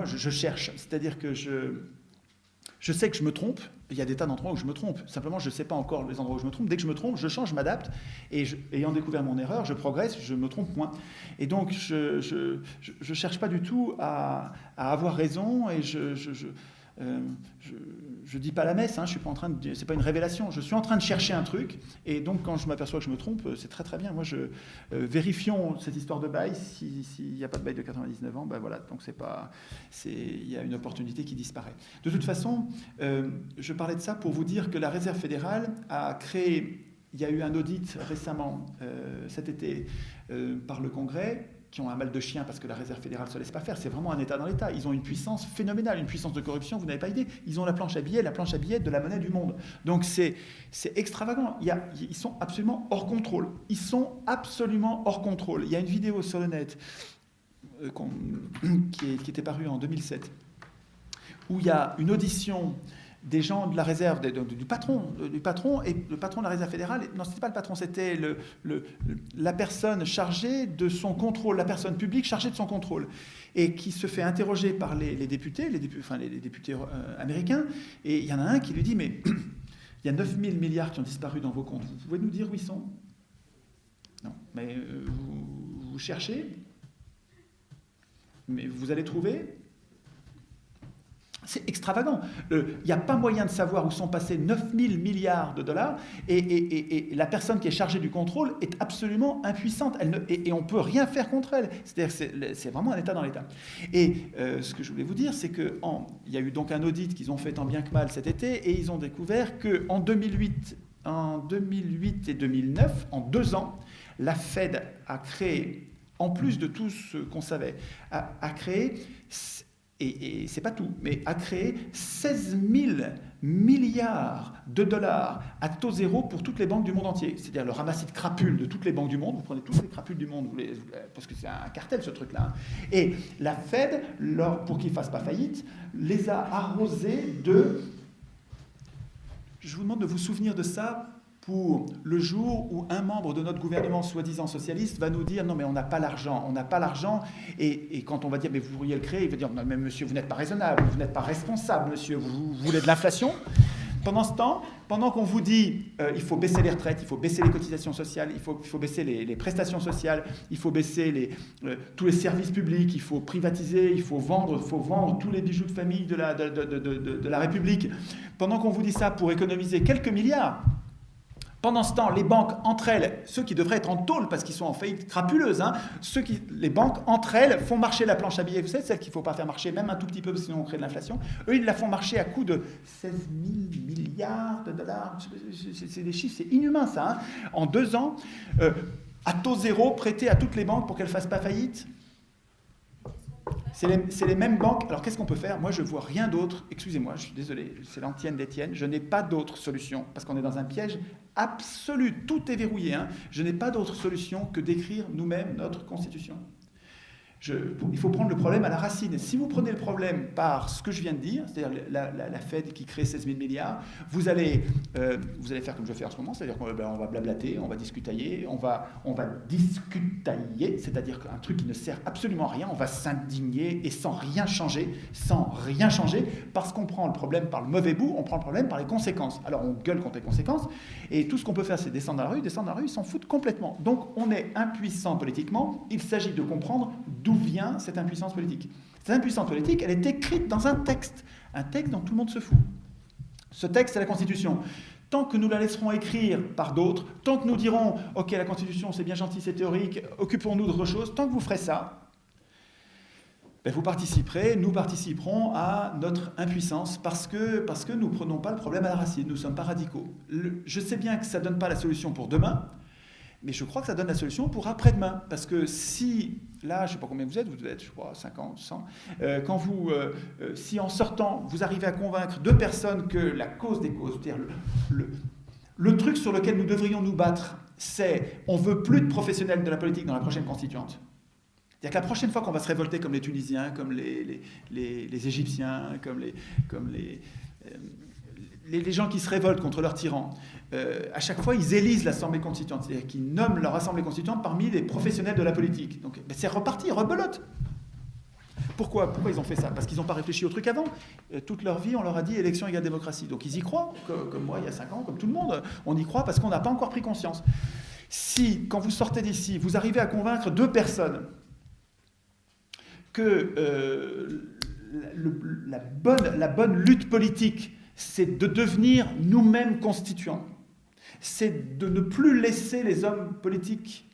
je cherche. C'est-à-dire que je sais que je me trompe. Il y a des tas d'endroits où je me trompe. Simplement, je ne sais pas encore les endroits où je me trompe. Dès que je me trompe, je change, je m'adapte. Et ayant découvert mon erreur, je progresse, je me trompe moins. Et donc, je ne cherche pas du tout à avoir raison. Et je dis pas la messe. Hein, je suis pas en train de. C'est pas une révélation. Je suis en train de chercher un truc. Et donc, quand je m'aperçois que je me trompe, c'est très très bien. Moi, vérifions cette histoire de bail. S'il n'y a pas de bail de 99 ans, ben voilà. Donc il y a une opportunité qui disparaît. De toute façon, je parlais de ça pour vous dire que la Réserve fédérale a créé. Il y a eu un audit récemment cet été par le Congrès, qui ont un mal de chien parce que la Réserve fédérale ne se laisse pas faire. C'est vraiment un État dans l'État. Ils ont une puissance phénoménale, une puissance de corruption, vous n'avez pas idée. Ils ont la planche à billets de la monnaie du monde. Donc c'est extravagant. Ils sont absolument hors contrôle. Ils sont absolument hors contrôle. Il y a une vidéo sur le net qui était parue en 2007, où il y a une audition des gens de la réserve, du patron, et le patron de la réserve fédérale, non, c'était pas le patron, c'était la personne chargée de son contrôle, la personne publique chargée de son contrôle, et qui se fait interroger par les députés, les députés américains, et il y en a un qui lui dit, mais il y a 9 000 milliards qui ont disparu dans vos comptes, vous pouvez nous dire où ils sont? Non, mais vous cherchez, mais vous allez trouver. C'est extravagant. Il n'y a pas moyen de savoir où sont passés 9 000 milliards de dollars et la personne qui est chargée du contrôle est absolument impuissante et on ne peut rien faire contre elle. C'est-à-dire que c'est vraiment un État dans l'État. Et ce que je voulais vous dire, c'est qu'il y a eu donc un audit qu'ils ont fait tant bien que mal cet été et ils ont découvert qu'en 2008 et 2009, en 2 ans, la Fed a créé en plus de tout ce qu'on savait, a créé, et c'est pas tout, mais a créé 16 000 milliards de dollars à taux zéro pour toutes les banques du monde entier. C'est-à-dire le ramassis de crapules de toutes les banques du monde. Vous prenez toutes les crapules du monde, parce que c'est un cartel ce truc-là. Et la Fed, pour qu'ils ne fassent pas faillite, les a arrosés de... Je vous demande de vous souvenir de ça pour le jour où un membre de notre gouvernement soi-disant socialiste va nous dire « Non, mais on n'a pas l'argent, Et quand on va dire « Mais vous pourriez le créer », il va dire « Non, mais monsieur, vous n'êtes pas raisonnable, vous n'êtes pas responsable, monsieur, vous voulez de l'inflation ?» Pendant ce temps, pendant qu'on vous dit il faut baisser les retraites, il faut baisser les cotisations sociales, il faut baisser les prestations sociales, il faut baisser tous les services publics, il faut privatiser, il faut vendre tous les bijoux de famille de la République, pendant qu'on vous dit ça pour économiser quelques milliards, pendant ce temps, les banques entre elles, ceux qui devraient être en tôle parce qu'ils sont en faillite crapuleuse, les banques entre elles font marcher la planche à billets, vous savez, celle qu'il ne faut pas faire marcher, même un tout petit peu, parce que sinon on crée de l'inflation. Eux, ils la font marcher à coût de 16 000 milliards de dollars. C'est des chiffres, c'est inhumain ça. En 2 ans, à taux zéro, prêté à toutes les banques pour qu'elles ne fassent pas faillite. C'est les mêmes banques. Alors qu'est-ce qu'on peut faire ? Moi, je ne vois rien d'autre. Excusez-moi, je suis désolé, c'est l'antienne d'Étienne. Je n'ai pas d'autre solution, parce qu'on est dans un piège absolu. Tout est verrouillé. Je n'ai pas d'autre solution que d'écrire nous-mêmes notre Constitution. Il faut prendre le problème à la racine. Si vous prenez le problème par ce que je viens de dire, c'est-à-dire la Fed qui crée 16 000 milliards, vous allez faire comme je fais en ce moment, c'est-à-dire qu'on va blablater, on va discutailler, c'est-à-dire qu'un truc qui ne sert absolument à rien, on va s'indigner et sans rien changer, parce qu'on prend le problème par le mauvais bout, on prend le problème par les conséquences. Alors on gueule contre les conséquences, et tout ce qu'on peut faire, c'est descendre dans la rue, ils s'en foutent complètement. Donc on est impuissant politiquement, il s'agit de comprendre d'où vient cette impuissance politique. Cette impuissance politique, elle est écrite dans un texte dont tout le monde se fout. Ce texte, c'est la Constitution. Tant que nous la laisserons écrire par d'autres, tant que nous dirons « Ok, la Constitution, c'est bien gentil, c'est théorique, occupons-nous d'autre chose », tant que vous ferez ça, nous participerons à notre impuissance parce que nous ne prenons pas le problème à la racine, nous ne sommes pas radicaux. Je sais bien que ça ne donne pas la solution pour demain, mais je crois que ça donne la solution pour après-demain. Parce que si, là, je ne sais pas combien vous êtes, je crois 50, 100, si en sortant, vous arrivez à convaincre 2 personnes que la cause des causes, c'est-à-dire le truc sur lequel nous devrions nous battre, c'est on ne veut plus de professionnels de la politique dans la prochaine constituante. C'est-à-dire que la prochaine fois qu'on va se révolter comme les Tunisiens, comme les Égyptiens, comme les gens qui se révoltent contre leurs tyrans, à chaque fois, ils élisent l'Assemblée constituante, c'est-à-dire qu'ils nomment leur Assemblée constituante parmi les professionnels de la politique. Donc, c'est reparti, rebelote. Pourquoi ils ont fait ça ? Parce qu'ils n'ont pas réfléchi au truc avant. Toute leur vie, on leur a dit élection égale démocratie. Donc, ils y croient, comme moi, il y a 5 ans, comme tout le monde. On y croit parce qu'on n'a pas encore pris conscience. Si, quand vous sortez d'ici, vous arrivez à convaincre 2 personnes que la bonne lutte politique, c'est de devenir nous-mêmes constituants. C'est de ne plus laisser les hommes politiques,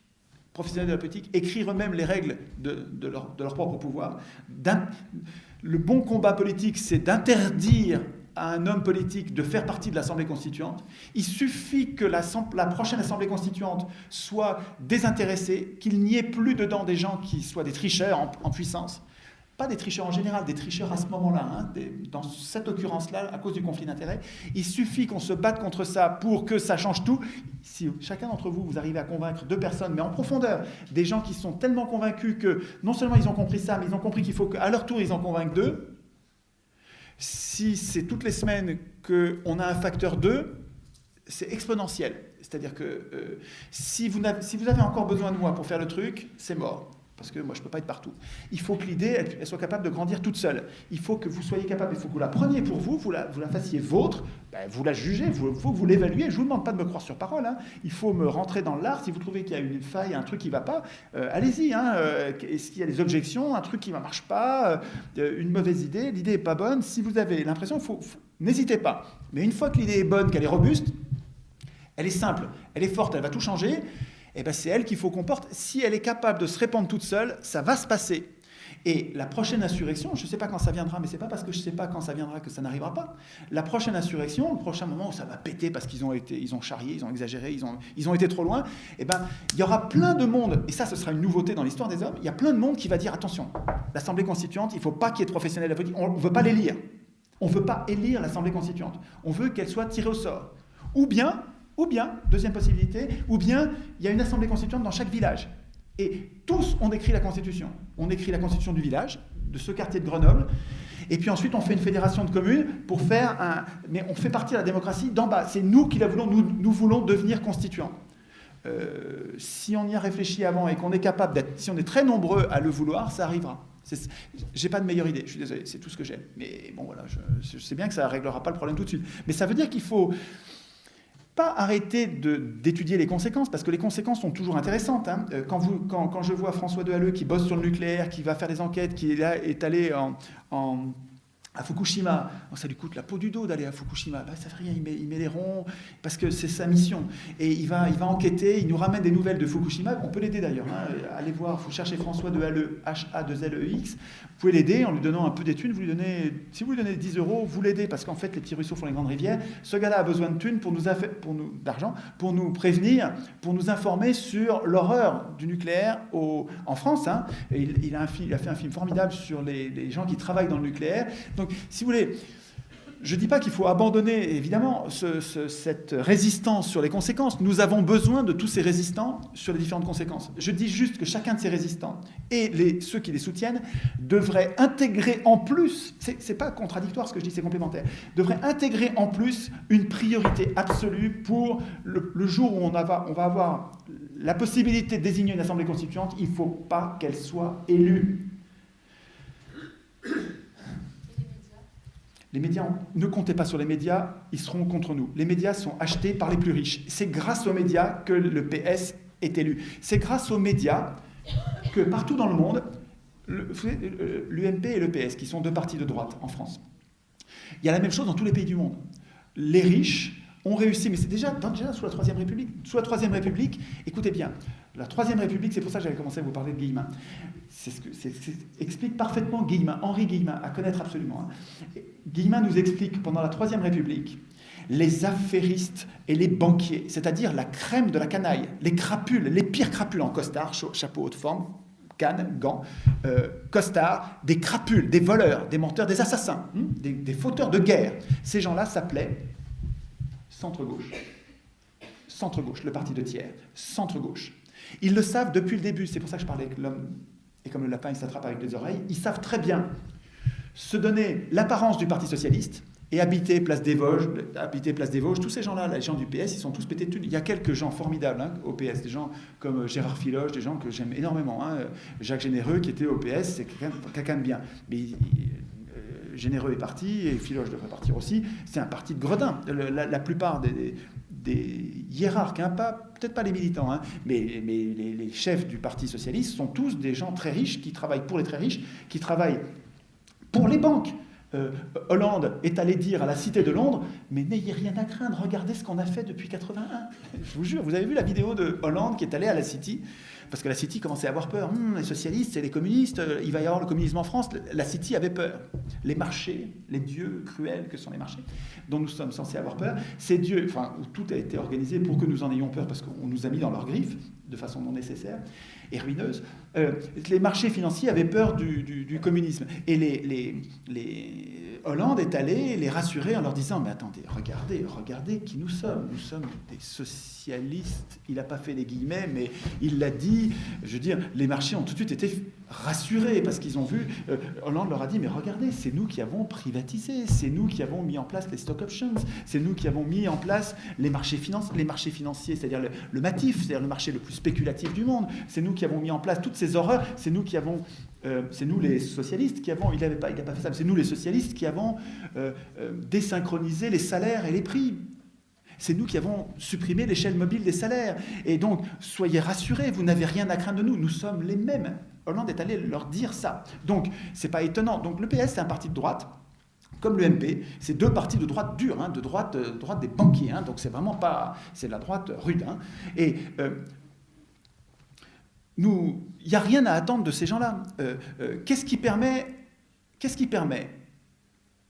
professionnels de la politique, écrire eux-mêmes les règles de leur propre pouvoir. Le bon combat politique, c'est d'interdire à un homme politique de faire partie de l'Assemblée constituante. Il suffit que la prochaine Assemblée constituante soit désintéressée, qu'il n'y ait plus dedans des gens qui soient des tricheurs en puissance. Pas des tricheurs en général, des tricheurs à ce moment-là, dans cette occurrence-là, à cause du conflit d'intérêts. Il suffit qu'on se batte contre ça pour que ça change tout. Si chacun d'entre vous, vous arrivez à convaincre 2 personnes, mais en profondeur, des gens qui sont tellement convaincus que non seulement ils ont compris ça, mais ils ont compris qu'il faut qu'à leur tour, ils en convainquent 2. Si c'est toutes les semaines qu'on a un facteur 2, c'est exponentiel. C'est-à-dire que si vous avez encore besoin de moi pour faire le truc, c'est mort. Parce que moi, je ne peux pas être partout. Il faut que l'idée, elle soit capable de grandir toute seule. Il faut que vous soyez capable, il faut que vous la preniez pour vous, vous la fassiez vôtre, vous la jugez, il faut que vous l'évaluez. Je ne vous demande pas de me croire sur parole. Il faut me rentrer dans l'art. Si vous trouvez qu'il y a une faille, un truc qui ne va pas, allez-y. Est-ce qu'il y a des objections, un truc qui ne marche pas, une mauvaise idée, l'idée n'est pas bonne. Si vous avez l'impression, n'hésitez pas. Mais une fois que l'idée est bonne, qu'elle est robuste, elle est simple, elle est forte, elle va tout changer, c'est elle qu'il faut qu'on porte. Si elle est capable de se répandre toute seule, ça va se passer. Et la prochaine insurrection, je ne sais pas quand ça viendra, mais ce n'est pas parce que je ne sais pas quand ça viendra que ça n'arrivera pas. La prochaine insurrection, le prochain moment où ça va péter parce qu'ils ont charrié, ils ont exagéré, ils ont été trop loin, eh ben, il y aura plein de monde, et ça ce sera une nouveauté dans l'histoire des hommes, il y a plein de monde qui va dire attention, l'Assemblée constituante, il ne faut pas qu'il y ait de professionnels de la politique, on ne veut pas l'élire. On ne veut pas élire l'Assemblée constituante. On veut qu'elle soit tirée au sort. Ou bien, deuxième possibilité, ou bien il y a une Assemblée constituante dans chaque village. Et tous, on écrit la Constitution. On écrit la Constitution du village, de ce quartier de Grenoble, et puis ensuite on fait une fédération de communes pour faire un... Mais on fait partie de la démocratie d'en bas. C'est nous qui la voulons, nous voulons devenir constituants. Si on y a réfléchi avant et qu'on est capable d'être... Si on est très nombreux à le vouloir, ça arrivera. J'ai pas de meilleure idée, je suis désolé, c'est tout ce que j'ai. Mais bon, voilà, je sais bien que ça ne réglera pas le problème tout de suite. Mais ça veut dire qu'il faut... pas arrêter d'étudier les conséquences, parce que les conséquences sont toujours intéressantes. Hein. Quand je vois François Dehalleux qui bosse sur le nucléaire, qui va faire des enquêtes, qui est allé à Fukushima, ça lui coûte la peau du dos d'aller à Fukushima. Ça fait rien, il met les ronds, parce que c'est sa mission. Et il va enquêter, il nous ramène des nouvelles de Fukushima. On peut l'aider d'ailleurs. Hein. Allez voir, il faut chercher François Dehalleux, H-A-2-L-E-X. Vous pouvez l'aider en lui donnant un peu des thunes. Si vous lui donnez 10 €, vous l'aidez, parce qu'en fait, les petits ruisseaux font les grandes rivières. Ce gars-là a besoin de thunes d'argent, pour nous prévenir, pour nous informer sur l'horreur du nucléaire en France. Hein. Et il a fait un film formidable sur les gens qui travaillent dans le nucléaire. Donc, si vous voulez, je ne dis pas qu'il faut abandonner, évidemment, cette résistance sur les conséquences. Nous avons besoin de tous ces résistants sur les différentes conséquences. Je dis juste que chacun de ces résistants et ceux qui les soutiennent devraient intégrer en plus, c'est pas contradictoire ce que je dis, c'est complémentaire, devraient intégrer en plus une priorité absolue pour le jour où on va avoir la possibilité de désigner une assemblée constituante. Il ne faut pas qu'elle soit élue. Les médias, ne comptez pas sur les médias, ils seront contre nous. Les médias sont achetés par les plus riches. C'est grâce aux médias que le PS est élu. C'est grâce aux médias que partout dans le monde, l'UMP et le PS, qui sont deux partis de droite en France, il y a la même chose dans tous les pays du monde. Les riches ont réussi, mais c'est déjà sous la Troisième République. Sous la Troisième République, écoutez bien, la Troisième République, c'est pour ça que j'avais commencé à vous parler de Guillemin. Explique parfaitement Guillemin, Henri Guillemin, à connaître absolument. Hein. Guillemin nous explique, pendant la Troisième République, les affairistes et les banquiers, c'est-à-dire la crème de la canaille, les crapules, les pires crapules en costard, chapeau haute forme, canne, gants, costard, des crapules, des voleurs, des menteurs, des assassins, des fauteurs de guerre. Ces gens-là s'appelaient centre-gauche. Centre-gauche, le parti de Thiers, centre-gauche. Ils le savent depuis le début, c'est pour ça que je parlais avec l'homme, et comme le lapin il s'attrape avec les oreilles, ils savent très bien se donner l'apparence du Parti socialiste et habiter Place des Vosges, tous ces gens-là, les gens du PS, ils sont tous pétés de thunes. Il y a quelques gens formidables au PS, des gens comme Gérard Filoche, des gens que j'aime énormément. Hein. Jacques Généreux qui était au PS, c'est quelqu'un de bien. Mais Généreux est parti, et Filoche devrait partir aussi. C'est un parti de gredins. La plupart des hiérarques, hein, peut-être pas les militants, hein, mais les chefs du Parti socialiste sont tous des gens très riches, qui travaillent pour les très riches, qui travaillent pour les banques. Hollande est allé dire à la Cité de Londres, mais n'ayez rien à craindre, regardez ce qu'on a fait depuis 81. Je vous jure, vous avez vu la vidéo de Hollande qui est allé à la City, parce que la City commençait à avoir peur. Les socialistes et les communistes, il va y avoir le communisme en France. La City avait peur. Les marchés, les dieux cruels que sont les marchés, dont nous sommes censés avoir peur, ces dieux, où tout a été organisé pour que nous en ayons peur, parce qu'on nous a mis dans leurs griffes, de façon non nécessaire et ruineuse. Les marchés financiers avaient peur du communisme. Et les Hollande est allé les rassurer en leur disant « Mais attendez, regardez qui nous sommes. Nous sommes des socialistes. » Il n'a pas fait les guillemets, mais il l'a dit. Je veux dire, les marchés ont tout de suite été rassurés parce qu'ils ont vu... Hollande leur a dit « Mais regardez, c'est nous qui avons privatisé. C'est nous qui avons mis en place les stock options. C'est nous qui avons mis en place les marchés financiers, c'est-à-dire le MATIF, c'est-à-dire le marché le plus spéculatif du monde. C'est nous qui avons mis en place toutes ces horreurs. C'est nous qui avons... c'est nous les socialistes qui avons, il n'a pas fait ça, mais c'est nous les socialistes qui avons désynchronisé les salaires et les prix. C'est nous qui avons supprimé l'échelle mobile des salaires. Et donc, soyez rassurés, vous n'avez rien à craindre de nous, nous sommes les mêmes. Hollande est allé leur dire ça. Donc, c'est pas étonnant. Donc, le PS, c'est un parti de droite, comme le MP, c'est deux partis de droite dure, hein, de droite des banquiers. Hein, donc, c'est vraiment pas... C'est la droite rude. Hein. Et... il n'y a rien à attendre de ces gens-là. Qu'est-ce qui permet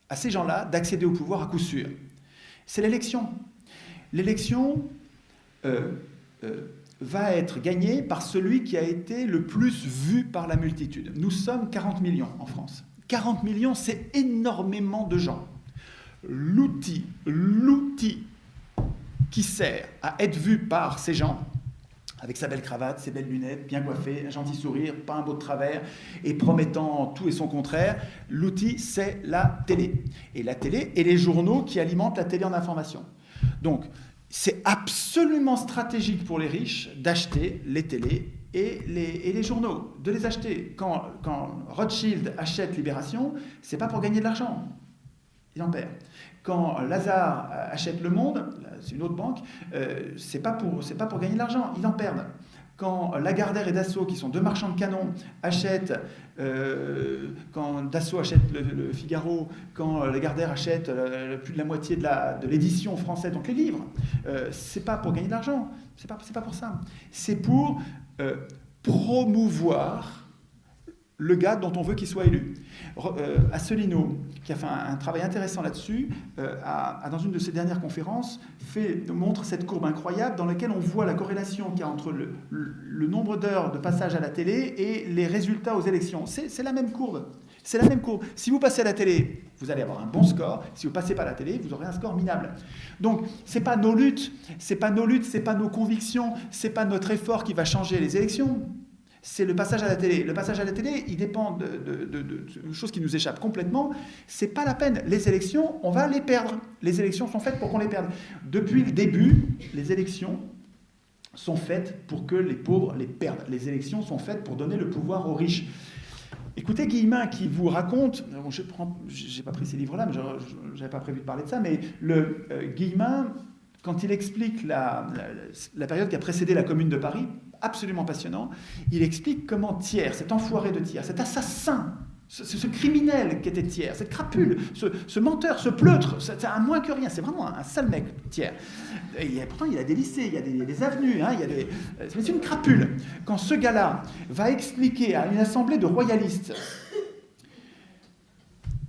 à ces gens-là d'accéder au pouvoir à coup sûr? C'est l'élection. L'élection va être gagnée par celui qui a été le plus vu par la multitude. Nous sommes 40 millions en France. 40 millions, c'est énormément de gens. L'outil qui sert à être vu par ces gens, avec sa belle cravate, ses belles lunettes, bien coiffé, un gentil sourire, pas un mot de travers, et promettant tout et son contraire, l'outil, c'est la télé. Et la télé et les journaux qui alimentent la télé en information. Donc, c'est absolument stratégique pour les riches d'acheter les télés et les journaux, de les acheter. Quand Rothschild achète Libération, c'est pas pour gagner de l'argent, il en perd. Quand Lazare achète Le Monde, c'est une autre banque, c'est pas pour gagner de l'argent, ils en perdent. Quand Lagardère et Dassault, qui sont deux marchands de canons, achètent, quand Dassault achète le Figaro, quand Lagardère achète plus de la moitié de l'édition française, donc les livres, c'est pas pour gagner de l'argent, c'est pas pour ça. C'est pour promouvoir le gars dont on veut qu'il soit élu. Asselineau, qui a fait un travail intéressant là-dessus, dans une de ses dernières conférences, montre cette courbe incroyable dans laquelle on voit la corrélation qu'il y a entre le nombre d'heures de passage à la télé et les résultats aux élections. C'est la même courbe. C'est la même courbe. Si vous passez à la télé, vous allez avoir un bon score. Si vous ne passez pas à la télé, vous aurez un score minable. Donc, ce n'est pas nos luttes, ce n'est pas nos convictions, ce n'est pas notre effort qui va changer les élections. C'est le passage à la télé. Le passage à la télé, il dépend de choses qui nous échappent complètement. C'est pas la peine. Les élections, on va les perdre. Les élections sont faites pour qu'on les perde. Depuis le début, les élections sont faites pour que les pauvres les perdent. Les élections sont faites pour donner le pouvoir aux riches. Écoutez Guillemin qui vous raconte, j'ai pas pris ces livres-là, mais j'avais pas prévu de parler de ça, mais Guillemin, quand il explique la période qui a précédé la Commune de Paris, absolument passionnant, il explique comment Thiers, cet enfoiré de Thiers, cet assassin, ce criminel qui était Thiers, cette crapule, ce menteur, ce pleutre, c'est un moins que rien, c'est vraiment un sale mec, Thiers. Pourtant, il a des lycées, il y a des avenues, hein, mais c'est une crapule. Quand ce gars-là va expliquer à une assemblée de royalistes,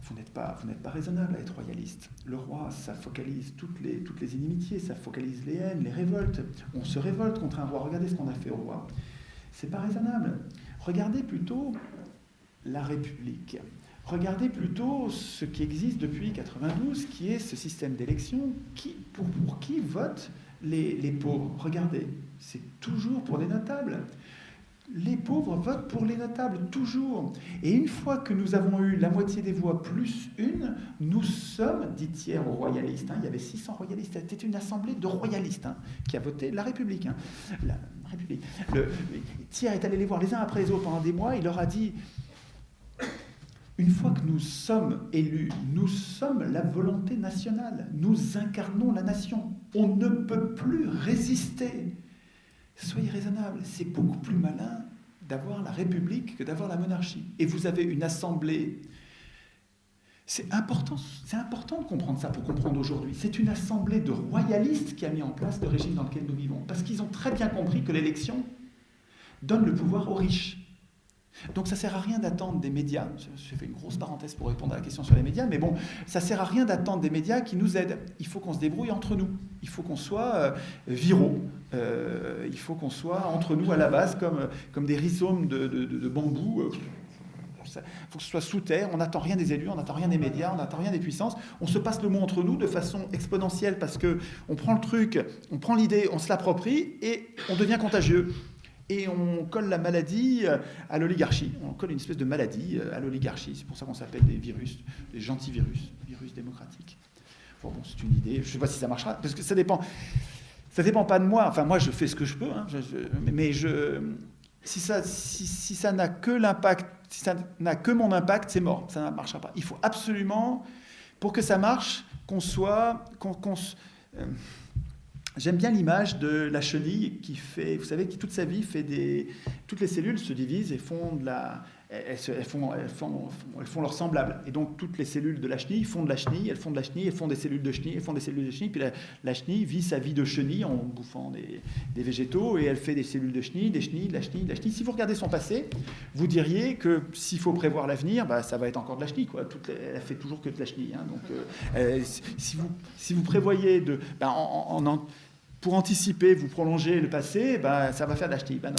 vous n'êtes pas raisonnable à être royaliste. Le roi, ça focalise toutes les inimitiés, ça focalise les haines, les révoltes. On se révolte contre un roi. Regardez ce qu'on a fait au roi. C'est pas raisonnable. Regardez plutôt la République. Regardez plutôt ce qui existe depuis 92, qui est ce système d'élection pour qui votent les pauvres. Regardez, c'est toujours pour les notables. Les pauvres votent pour les notables, toujours. Et une fois que nous avons eu la moitié des voix plus une, nous sommes, dit Thiers aux royalistes, il y avait 600 royalistes, c'était une assemblée de royalistes qui a voté la République. La République. Thiers est allé les voir les uns après les autres pendant des mois, il leur a dit, une fois que nous sommes élus, nous sommes la volonté nationale, nous incarnons la nation, on ne peut plus résister. Soyez raisonnables, c'est beaucoup plus malin d'avoir la République que d'avoir la monarchie. Et vous avez une assemblée. C'est important de comprendre ça pour comprendre aujourd'hui. C'est une assemblée de royalistes qui a mis en place le régime dans lequel nous vivons. Parce qu'ils ont très bien compris que l'élection donne le pouvoir aux riches. Donc ça ne sert à rien d'attendre des médias, j'ai fait une grosse parenthèse pour répondre à la question sur les médias, mais bon, ça ne sert à rien d'attendre des médias qui nous aident. Il faut qu'on se débrouille entre nous, il faut qu'on soit viraux, il faut qu'on soit entre nous à la base comme des rhizomes de bambou. Il faut que ce soit sous terre, on n'attend rien des élus, on n'attend rien des médias, on n'attend rien des puissances, on se passe le mot entre nous de façon exponentielle parce qu'on prend le truc, on prend l'idée, on se l'approprie et on devient contagieux. Et on colle la maladie à l'oligarchie. On colle une espèce de maladie à l'oligarchie. C'est pour ça qu'on s'appelle des virus, des gentils virus démocratiques. Bon, c'est une idée. Je ne sais pas si ça marchera, parce que ça dépend pas de moi. Enfin, moi, je fais ce que je peux, mais si ça n'a que l'impact, si ça n'a que mon impact, c'est mort. Ça ne marchera pas. Il faut absolument, pour que ça marche, j'aime bien l'image de la chenille qui fait, vous savez, qui toute sa vie fait toutes les cellules se divisent et font elles font leur semblable. Et donc, toutes les cellules de la chenille font de la chenille, elles font de la chenille, elles font des cellules de chenille, elles font des cellules de chenille, puis la chenille vit sa vie de chenille en bouffant des végétaux, et elle fait des cellules de chenille, des chenilles, de la chenille, de la chenille. Si vous regardez son passé, vous diriez que s'il faut prévoir l'avenir, ça va être encore de la chenille, quoi. Elle fait toujours que de la chenille. Hein. Donc, si vous prévoyez pour anticiper, vous prolongez le passé, ça va faire de la chenille. Non.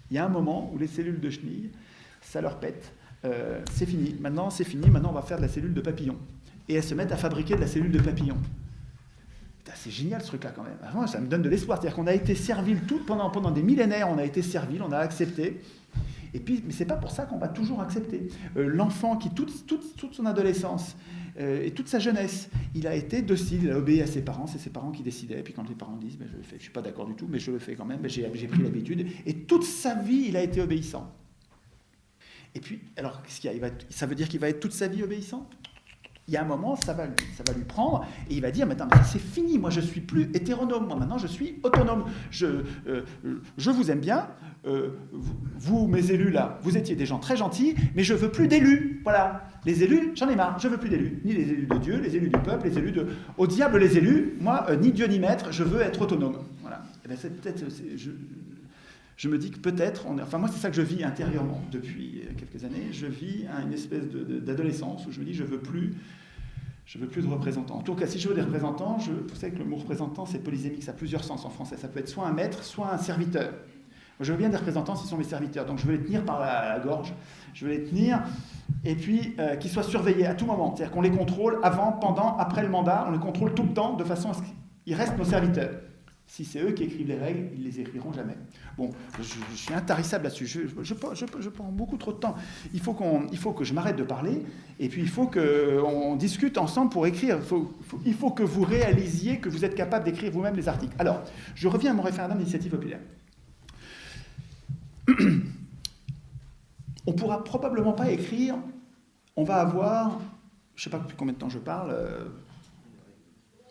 Il y a un moment où les cellules de chenille, ça leur pète. C'est fini. Maintenant, on va faire de la cellule de papillon. Et elles se mettent à fabriquer de la cellule de papillon. Putain, c'est génial ce truc-là quand même. Moi, ça me donne de l'espoir. C'est-à-dire qu'on a été servile pendant des millénaires, on a été servile, on a accepté. Et puis, mais c'est pas pour ça qu'on va toujours accepter. L'enfant qui, toute son adolescence et toute sa jeunesse, il a été docile, il a obéi à ses parents, c'est ses parents qui décidaient. Et puis quand les parents disent, je le fais, je suis pas d'accord du tout, mais je le fais quand même, j'ai pris l'habitude. Et toute sa vie, il a été obéissant. Et puis, alors, qu'est-ce qu'il y a ? Ça veut dire qu'il va être toute sa vie obéissant ? Il y a un moment, ça va lui prendre, et il va dire, mais c'est fini, moi je suis plus hétéronome, moi maintenant je suis autonome. Je vous aime bien, vous, mes élus là, vous étiez des gens très gentils, mais je veux plus d'élus. Voilà, les élus, j'en ai marre, je veux plus d'élus. Ni les élus de Dieu, les élus du peuple, les élus de... Au diable les élus, moi, ni Dieu ni maître, je veux être autonome. Voilà. Et bien, c'est peut-être... Je me dis que peut-être, enfin moi c'est ça que je vis intérieurement depuis quelques années, je vis à une espèce d'adolescence où je me dis je veux plus de représentants. En tout cas, si je veux des représentants, vous savez que le mot représentant c'est polysémique, ça a plusieurs sens en français, ça peut être soit un maître, soit un serviteur. Moi, je veux bien des représentants s'ils sont mes serviteurs, donc je veux les tenir par la gorge, je veux les tenir, et puis qu'ils soient surveillés à tout moment, c'est-à-dire qu'on les contrôle avant, pendant, après le mandat, on les contrôle tout le temps de façon à ce qu'ils restent nos serviteurs. Si c'est eux qui écrivent les règles, ils ne les écriront jamais. Bon, je suis intarissable là-dessus. Je prends beaucoup trop de temps. Il faut que je m'arrête de parler, et puis il faut qu'on discute ensemble pour écrire. Il faut que vous réalisiez que vous êtes capable d'écrire vous-même les articles. Alors, je reviens à mon référendum d'initiative populaire. On ne pourra probablement pas écrire, on va avoir, je ne sais pas depuis combien de temps je parle,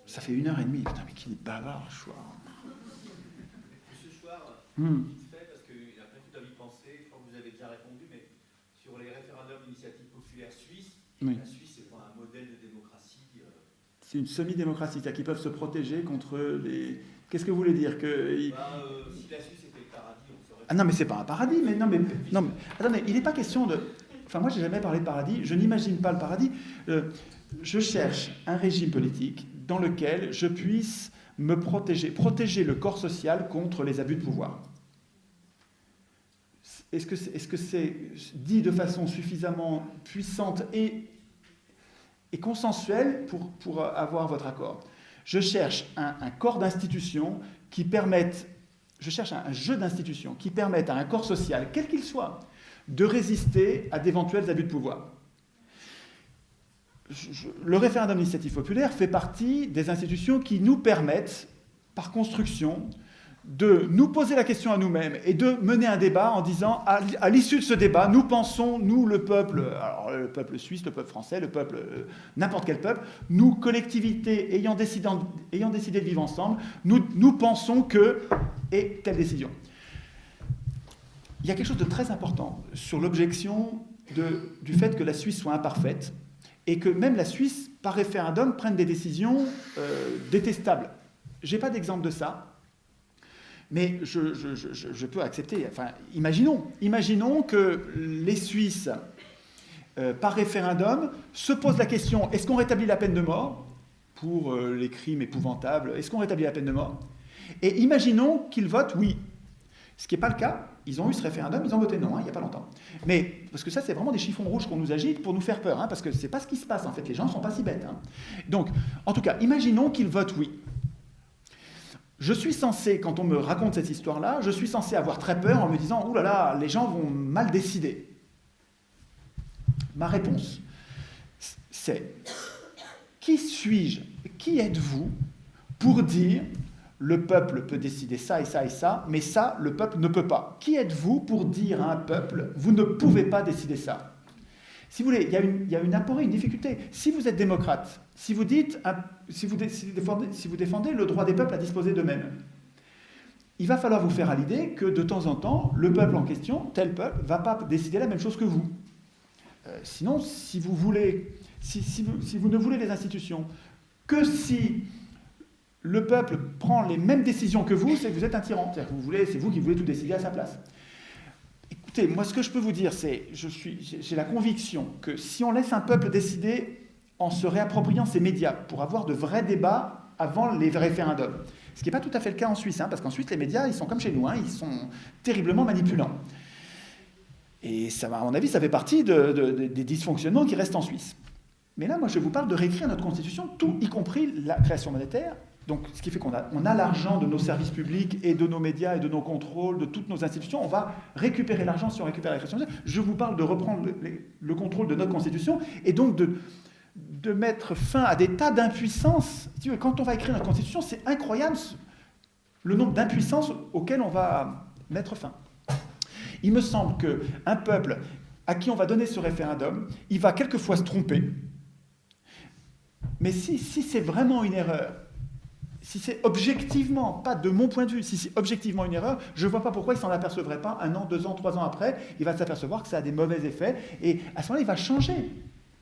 ça fait 1h30. Putain, mais qu'il est bavard, je vois. Vite fait, parce qu'après tout à y penser, je crois que vous avez déjà répondu, mais sur les référendums d'initiative populaire suisse, oui. La Suisse n'est pas un modèle de démocratie. C'est une semi-démocratie, c'est-à-dire qu'ils peuvent se protéger contre les... Qu'est-ce que vous voulez dire que... Si la Suisse était le paradis, on saurait... Ah non, mais c'est pas un paradis, mais non, mais attendez, il n'est pas question de... Enfin, moi, j'ai jamais parlé de paradis, je n'imagine pas le paradis. Je cherche un régime politique dans lequel je puisse me protéger le corps social contre les abus de pouvoir. Est-ce que c'est dit de façon suffisamment puissante et consensuelle pour avoir votre accord ? Je cherche un corps d'institutions qui permette, je cherche un jeu d'institutions qui permette à un corps social, quel qu'il soit, de résister à d'éventuels abus de pouvoir. Le référendum d'initiative populaire fait partie des institutions qui nous permettent, par construction, de nous poser la question à nous-mêmes et de mener un débat en disant, à l'issue de ce débat, nous pensons, nous, le peuple, alors le peuple suisse, le peuple français, le peuple, n'importe quel peuple, nous, collectivités ayant décidé de vivre ensemble, nous pensons que, et telle décision. Il y a quelque chose de très important sur l'objection du fait que la Suisse soit imparfaite et que même la Suisse, par référendum, prenne des décisions détestables. Je n'ai pas d'exemple de ça, mais je peux accepter. Enfin, imaginons que les Suisses, par référendum, se posent la question, est-ce qu'on rétablit la peine de mort pour les crimes épouvantables ? Est-ce qu'on rétablit la peine de mort ? Et imaginons qu'ils votent oui. Ce qui n'est pas le cas. Ils ont eu ce référendum, ils ont voté non, il n'y a pas longtemps. Mais, parce que ça, c'est vraiment des chiffons rouges qu'on nous agite pour nous faire peur, parce que ce n'est pas ce qui se passe, en fait. Les gens ne sont pas si bêtes. Donc, en tout cas, imaginons qu'ils votent oui. Je suis censé, quand on me raconte cette histoire-là, je suis censé avoir très peur en me disant « Ouh là là, les gens vont mal décider ». Ma réponse, c'est « Qui suis-je ? Qui êtes-vous pour dire « Le peuple peut décider ça et ça et ça, mais ça, le peuple ne peut pas ». Qui êtes-vous pour dire à un peuple « Vous ne pouvez pas décider ça ». Si vous voulez, il y a une aporie, une difficulté. Si vous êtes démocrate, si vous défendez le droit des peuples à disposer d'eux-mêmes, il va falloir vous faire à l'idée que de temps en temps, le peuple en question, tel peuple, ne va pas décider la même chose que vous. Sinon, si vous ne voulez les institutions que si le peuple prend les mêmes décisions que vous, c'est que vous êtes un tyran. C'est-à-dire que c'est vous qui voulez tout décider à sa place. Écoutez, moi ce que je peux vous dire, c'est j'ai la conviction que si on laisse un peuple décider en se réappropriant ses médias pour avoir de vrais débats avant les référendums, ce qui n'est pas tout à fait le cas en Suisse, parce qu'en Suisse les médias, ils sont comme chez nous, ils sont terriblement manipulants. Et ça, à mon avis, ça fait partie des dysfonctionnements qui restent en Suisse. Mais là, moi, je vous parle de réécrire notre Constitution, tout, y compris la création monétaire. Donc, ce qui fait qu'on a l'argent de nos services publics et de nos médias et de nos contrôles, de toutes nos institutions. On va récupérer l'argent si on récupère la création monétaire. Je vous parle de reprendre le contrôle de notre Constitution et donc de mettre fin à des tas d'impuissances. Quand on va écrire notre Constitution, c'est incroyable le nombre d'impuissances auxquelles on va mettre fin. Il me semble qu'un peuple à qui on va donner ce référendum, il va quelquefois se tromper. Mais si c'est vraiment une erreur, si c'est objectivement, pas de mon point de vue, si c'est objectivement une erreur, je ne vois pas pourquoi il ne s'en apercevrait pas 1 an, 2 ans, 3 ans après. Il va s'apercevoir que ça a des mauvais effets et à ce moment-là, il va changer.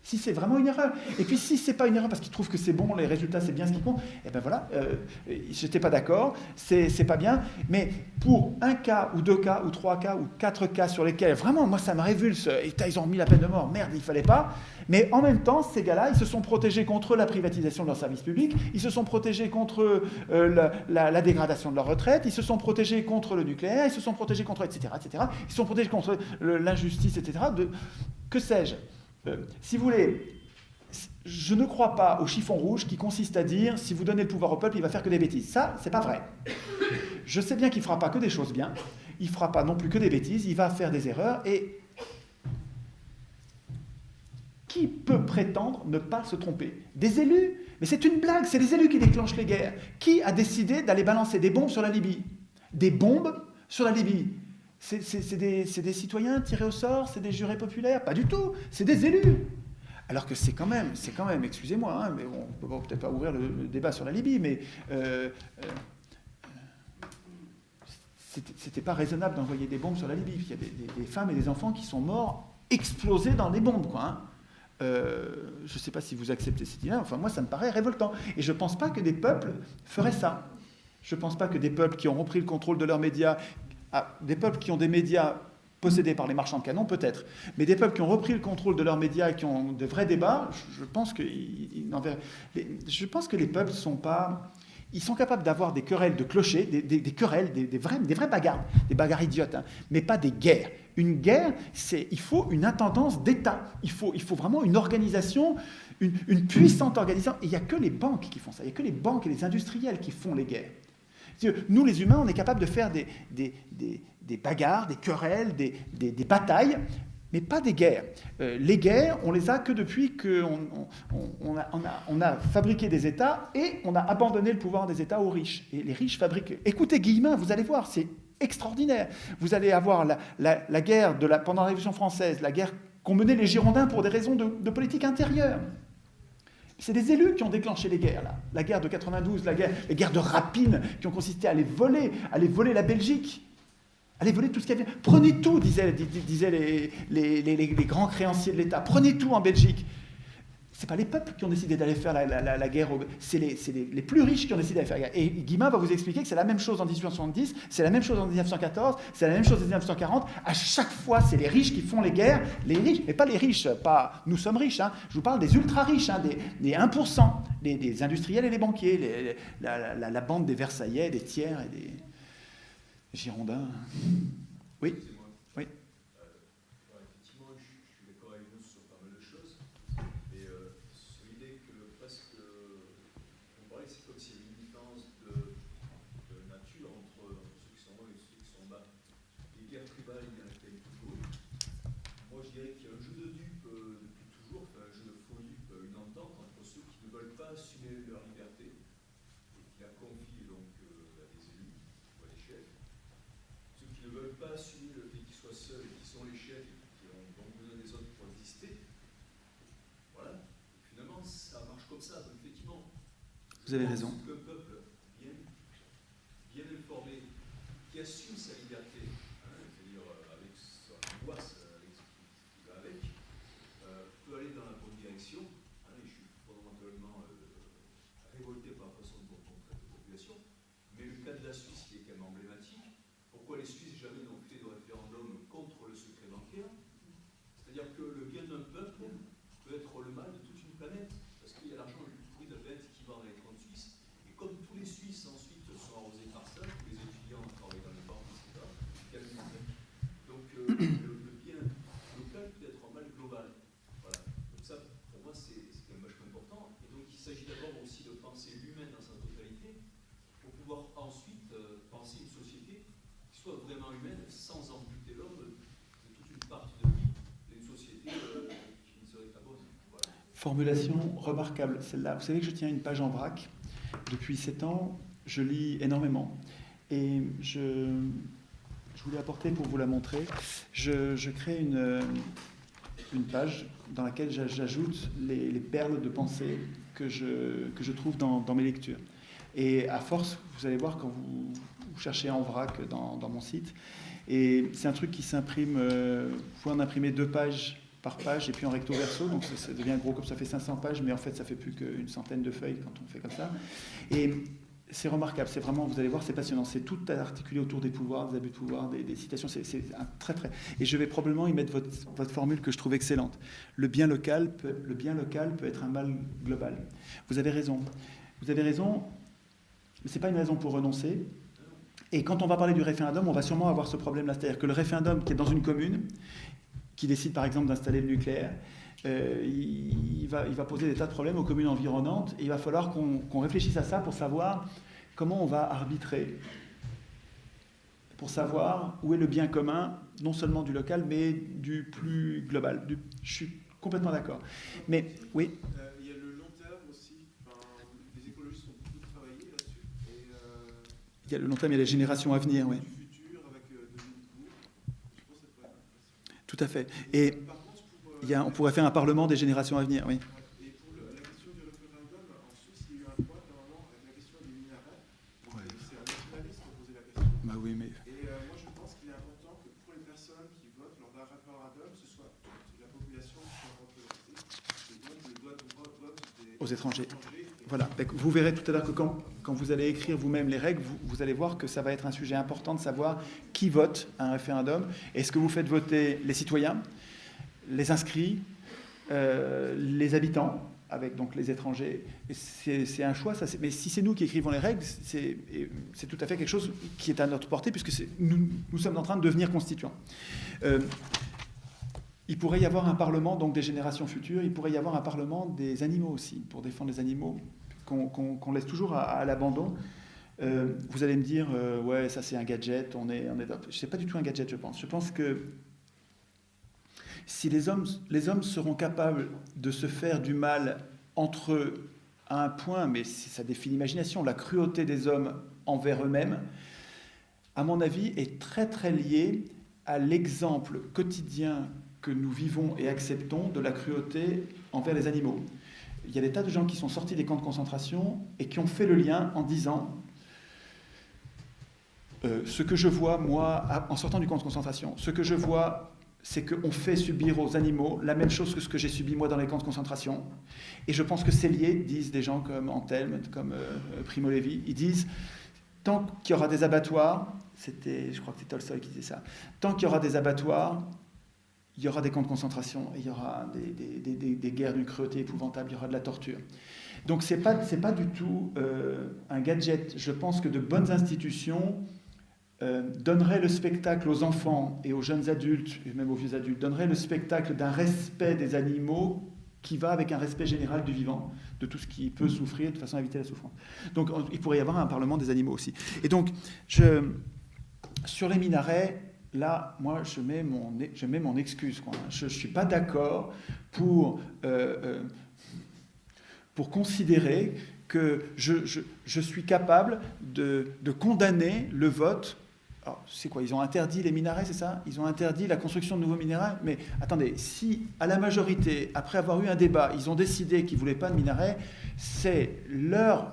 Si c'est vraiment une erreur. Et puis si c'est pas une erreur parce qu'il trouve que c'est bon, les résultats c'est bien ce qui compte, et ben voilà, j'étais pas d'accord, c'est pas bien. Mais pour 1 cas ou 2 cas ou 3 cas ou 4 cas sur lesquels vraiment moi ça me révulse, et ils ont remis la peine de mort, merde, il fallait pas. Mais en même temps, ces gars-là, ils se sont protégés contre la privatisation de leurs services publics, ils se sont protégés contre la dégradation de leur retraite, ils se sont protégés contre le nucléaire, ils se sont protégés contre etc. Ils se sont protégés contre l'injustice, etc. Que sais-je. Si vous voulez, je ne crois pas au chiffon rouge qui consiste à dire si vous donnez le pouvoir au peuple, il va faire que des bêtises. Ça, c'est pas vrai. Je sais bien qu'il ne fera pas que des choses bien, il ne fera pas non plus que des bêtises, il va faire des erreurs et qui peut prétendre ne pas se tromper? Des élus? Mais c'est une blague, c'est les élus qui déclenchent les guerres. Qui a décidé d'aller balancer des bombes sur la Libye? Des bombes sur la Libye? C'est des citoyens tirés au sort, c'est des jurés populaires? Pas du tout, c'est des élus. Alors que c'est quand même, excusez-moi, mais on ne peut peut-être pas ouvrir le débat sur la Libye, mais c'était pas raisonnable d'envoyer des bombes sur la Libye. Il y a des femmes et des enfants qui sont morts explosés dans des bombes, quoi. Je ne sais pas si vous acceptez cette idée, enfin moi ça me paraît révoltant. Et je ne pense pas que des peuples feraient ça. Je ne pense pas que des peuples qui ont repris le contrôle de leurs médias, des peuples qui ont des médias possédés par les marchands de canons, peut-être, mais des peuples qui ont repris le contrôle de leurs médias et qui ont de vrais débats, je pense que les peuples sont pas... Ils sont capables d'avoir des querelles de clochers, des querelles, des vraies bagarres, des bagarres idiotes, mais pas des guerres. Une guerre, il faut une intendance d'État. Il faut vraiment une organisation, une puissante organisation. Et il n'y a que les banques qui font ça. Il n'y a que les banques et les industriels qui font les guerres. Nous, les humains, on est capables de faire des bagarres, des querelles, des batailles, mais pas des guerres. Les guerres, on les a que depuis qu'on a fabriqué des États et on a abandonné le pouvoir des États aux riches. Et les riches fabriquent... Écoutez Guillemin, vous allez voir, c'est extraordinaire. Vous allez avoir la guerre pendant la Révolution française, la guerre qu'ont menée les Girondins pour des raisons de politique intérieure. C'est des élus qui ont déclenché les guerres, là. La guerre de 92, les guerres de rapine qui ont consisté à aller voler la Belgique, à aller voler tout ce qu'il y avait. Prenez tout, disaient les grands créanciers de l'État. Prenez tout en Belgique. Ce n'est pas les peuples qui ont décidé d'aller faire la guerre, c'est les plus riches qui ont décidé d'aller faire la guerre. Et Guillemin va vous expliquer que c'est la même chose en 1870, c'est la même chose en 1914, c'est la même chose en 1940. À chaque fois, c'est les riches qui font les guerres, les riches, mais pas les riches, pas nous sommes riches, je vous parle des ultra-riches, des 1%, des industriels et les banquiers, la bande des Versaillais, des Thiers et des Girondins. Oui. Vous avez raison. Le peuple bien informé qui assume sa liberté, c'est-à-dire avec son angoisse, avec ce qui va avec, peut aller dans la bonne direction. Et je suis fondamentalement révolté par la façon dont on traite la population. Mais le cas de la Suisse, qui est quand même emblématique, pourquoi les Suisses jamais n'ont fait de référendum contre le secret bancaire? C'est-à-dire que le bien d'un peuple peut être le mal de toute une planète, parce qu'il y a l'argent le plus pourri de la planète qui va dans les comptes suisses, et comme tous les Suisses ensuite sont arrosés par ça, tous les étudiants travaillent dans les banques, etc., donc le bien local peut être un mal global. Voilà. Donc ça, pour moi, c'est quand même vachement important, et donc il s'agit d'abord aussi de penser l'humain dans sa totalité, pour pouvoir ensuite penser une société qui soit vraiment humaine, sans amputer l'homme de toute une partie de vie, d'une société qui ne serait pas bonne. Voilà. Formulation remarquable, celle-là. Vous savez que je tiens une page en vrac. Depuis 7 ans, je lis énormément. Et je voulais apporter pour vous la montrer. Je crée une page dans laquelle j'ajoute les perles de pensée que je trouve dans mes lectures. Et à force, vous allez voir quand vous cherchez en vrac dans mon site, et c'est un truc qui s'imprime, vous pouvez en imprimer 2 pages par page et puis en recto verso, donc ça devient gros comme ça fait 500 pages, mais en fait ça fait plus qu'une centaine de feuilles quand on fait comme ça. Et c'est remarquable, c'est vraiment, vous allez voir, c'est passionnant, c'est tout articulé autour des pouvoirs, des abus de pouvoir, des citations, c'est un très. Et je vais probablement y mettre votre formule que je trouve excellente. Le bien local peut être un mal global. Vous avez raison, mais c'est pas une raison pour renoncer. Et quand on va parler du référendum, on va sûrement avoir ce problème-là. C'est-à-dire que le référendum qui est dans une commune, qui décide par exemple d'installer le nucléaire, il va poser des tas de problèmes aux communes environnantes. Et il va falloir qu'on réfléchisse à ça pour savoir comment on va arbitrer, pour savoir où est le bien commun, non seulement du local, mais du plus global. Je suis complètement d'accord. Mais oui. Il y a le long terme aussi. Les écologistes ont beaucoup travaillé là-dessus. Il y a le long terme, il y a les générations à venir, oui. Du futur avec de nouveaux. Je pense que ça pourrait être intéressant. Tout à fait. Et Par contre, on pourrait faire un parlement des générations à venir, oui. Et pour la question du référendum, en Suisse, il y a eu un point normalement avec la question des minarets. Ouais. C'est un nationaliste qui a posé la question. Bah oui, mais Et moi, je pense qu'il est important que pour les personnes qui votent lors d'un référendum, ce soit toute la population qui soit représentée. Et donc, le droit de vote aux étrangers. Voilà. Vous verrez tout à l'heure que quand vous allez écrire vous-même les règles, vous allez voir que ça va être un sujet important de savoir qui vote à un référendum. Est-ce que vous faites voter les citoyens, les inscrits, les habitants, avec donc les étrangers? C'est un choix, ça. Mais si c'est nous qui écrivons les règles, c'est tout à fait quelque chose qui est à notre portée, puisque nous sommes en train de devenir constituants. Il pourrait y avoir un parlement donc des générations futures, il pourrait y avoir un parlement des animaux aussi, pour défendre les animaux, qu'on laisse toujours à l'abandon. Vous allez me dire, ouais, ça c'est un gadget, c'est pas du tout un gadget, je pense. Je pense que si les hommes seront capables de se faire du mal entre eux à un point, mais ça défie l'imagination, la cruauté des hommes envers eux-mêmes, à mon avis, est très très liée à l'exemple quotidien que nous vivons et acceptons de la cruauté envers les animaux. Il y a des tas de gens qui sont sortis des camps de concentration et qui ont fait le lien en disant ce que je vois, moi, en sortant du camp de concentration, ce que je vois, c'est qu'on fait subir aux animaux la même chose que ce que j'ai subi moi dans les camps de concentration. Et je pense que c'est lié, disent des gens comme Antelme, comme Primo Levi, ils disent, tant qu'il y aura des abattoirs, je crois que c'est Tolstoï qui disait ça, tant qu'il y aura des abattoirs, il y aura des camps de concentration, et il y aura des guerres d'une cruauté épouvantable, il y aura de la torture. Donc c'est pas du tout un gadget. Je pense que de bonnes institutions donneraient le spectacle aux enfants et aux jeunes adultes, et même aux vieux adultes, donneraient le spectacle d'un respect des animaux qui va avec un respect général du vivant, de tout ce qui peut souffrir, de façon à éviter la souffrance. Donc il pourrait y avoir un parlement des animaux aussi. Et donc, sur les minarets, là, moi, je mets mon excuse, quoi. Je ne suis pas d'accord pour considérer que je suis capable de condamner le vote Alors, c'est quoi? Ils ont interdit les minarets, c'est ça? Ils ont interdit la construction de nouveaux minarets? Mais attendez, si à la majorité, après avoir eu un débat, ils ont décidé qu'ils ne voulaient pas de minarets, c'est leur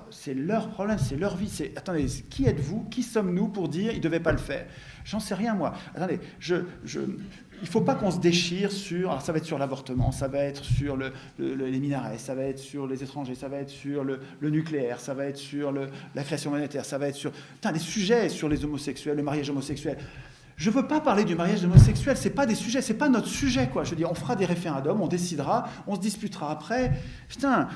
problème, c'est leur vie. Attendez, qui êtes-vous? Qui sommes-nous pour dire qu'ils ne devaient pas le faire? J'en sais rien, moi. Attendez, il ne faut pas qu'on se déchire sur... Alors, ça va être sur l'avortement, ça va être sur les minarets, ça va être sur les étrangers, ça va être sur le nucléaire, ça va être sur la création monétaire, ça va être sur... des sujets sur les homosexuels, le mariage homosexuel. Je ne veux pas parler du mariage homosexuel, ce n'est pas des sujets, ce n'est pas notre sujet, quoi. Je veux dire, on fera des référendums, on décidera, on se disputera après. Putain,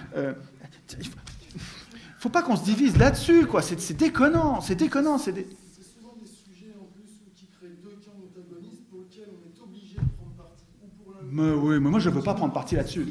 faut pas qu'on se divise là-dessus, quoi. C'est déconnant, c'est déconnant. C'est souvent des sujets en plus qui créent deux camps antagonistes pour lesquels on est obligé de prendre parti. Ou pour l'un Mais oui, mais moi je ne veux pas prendre parti là-dessus.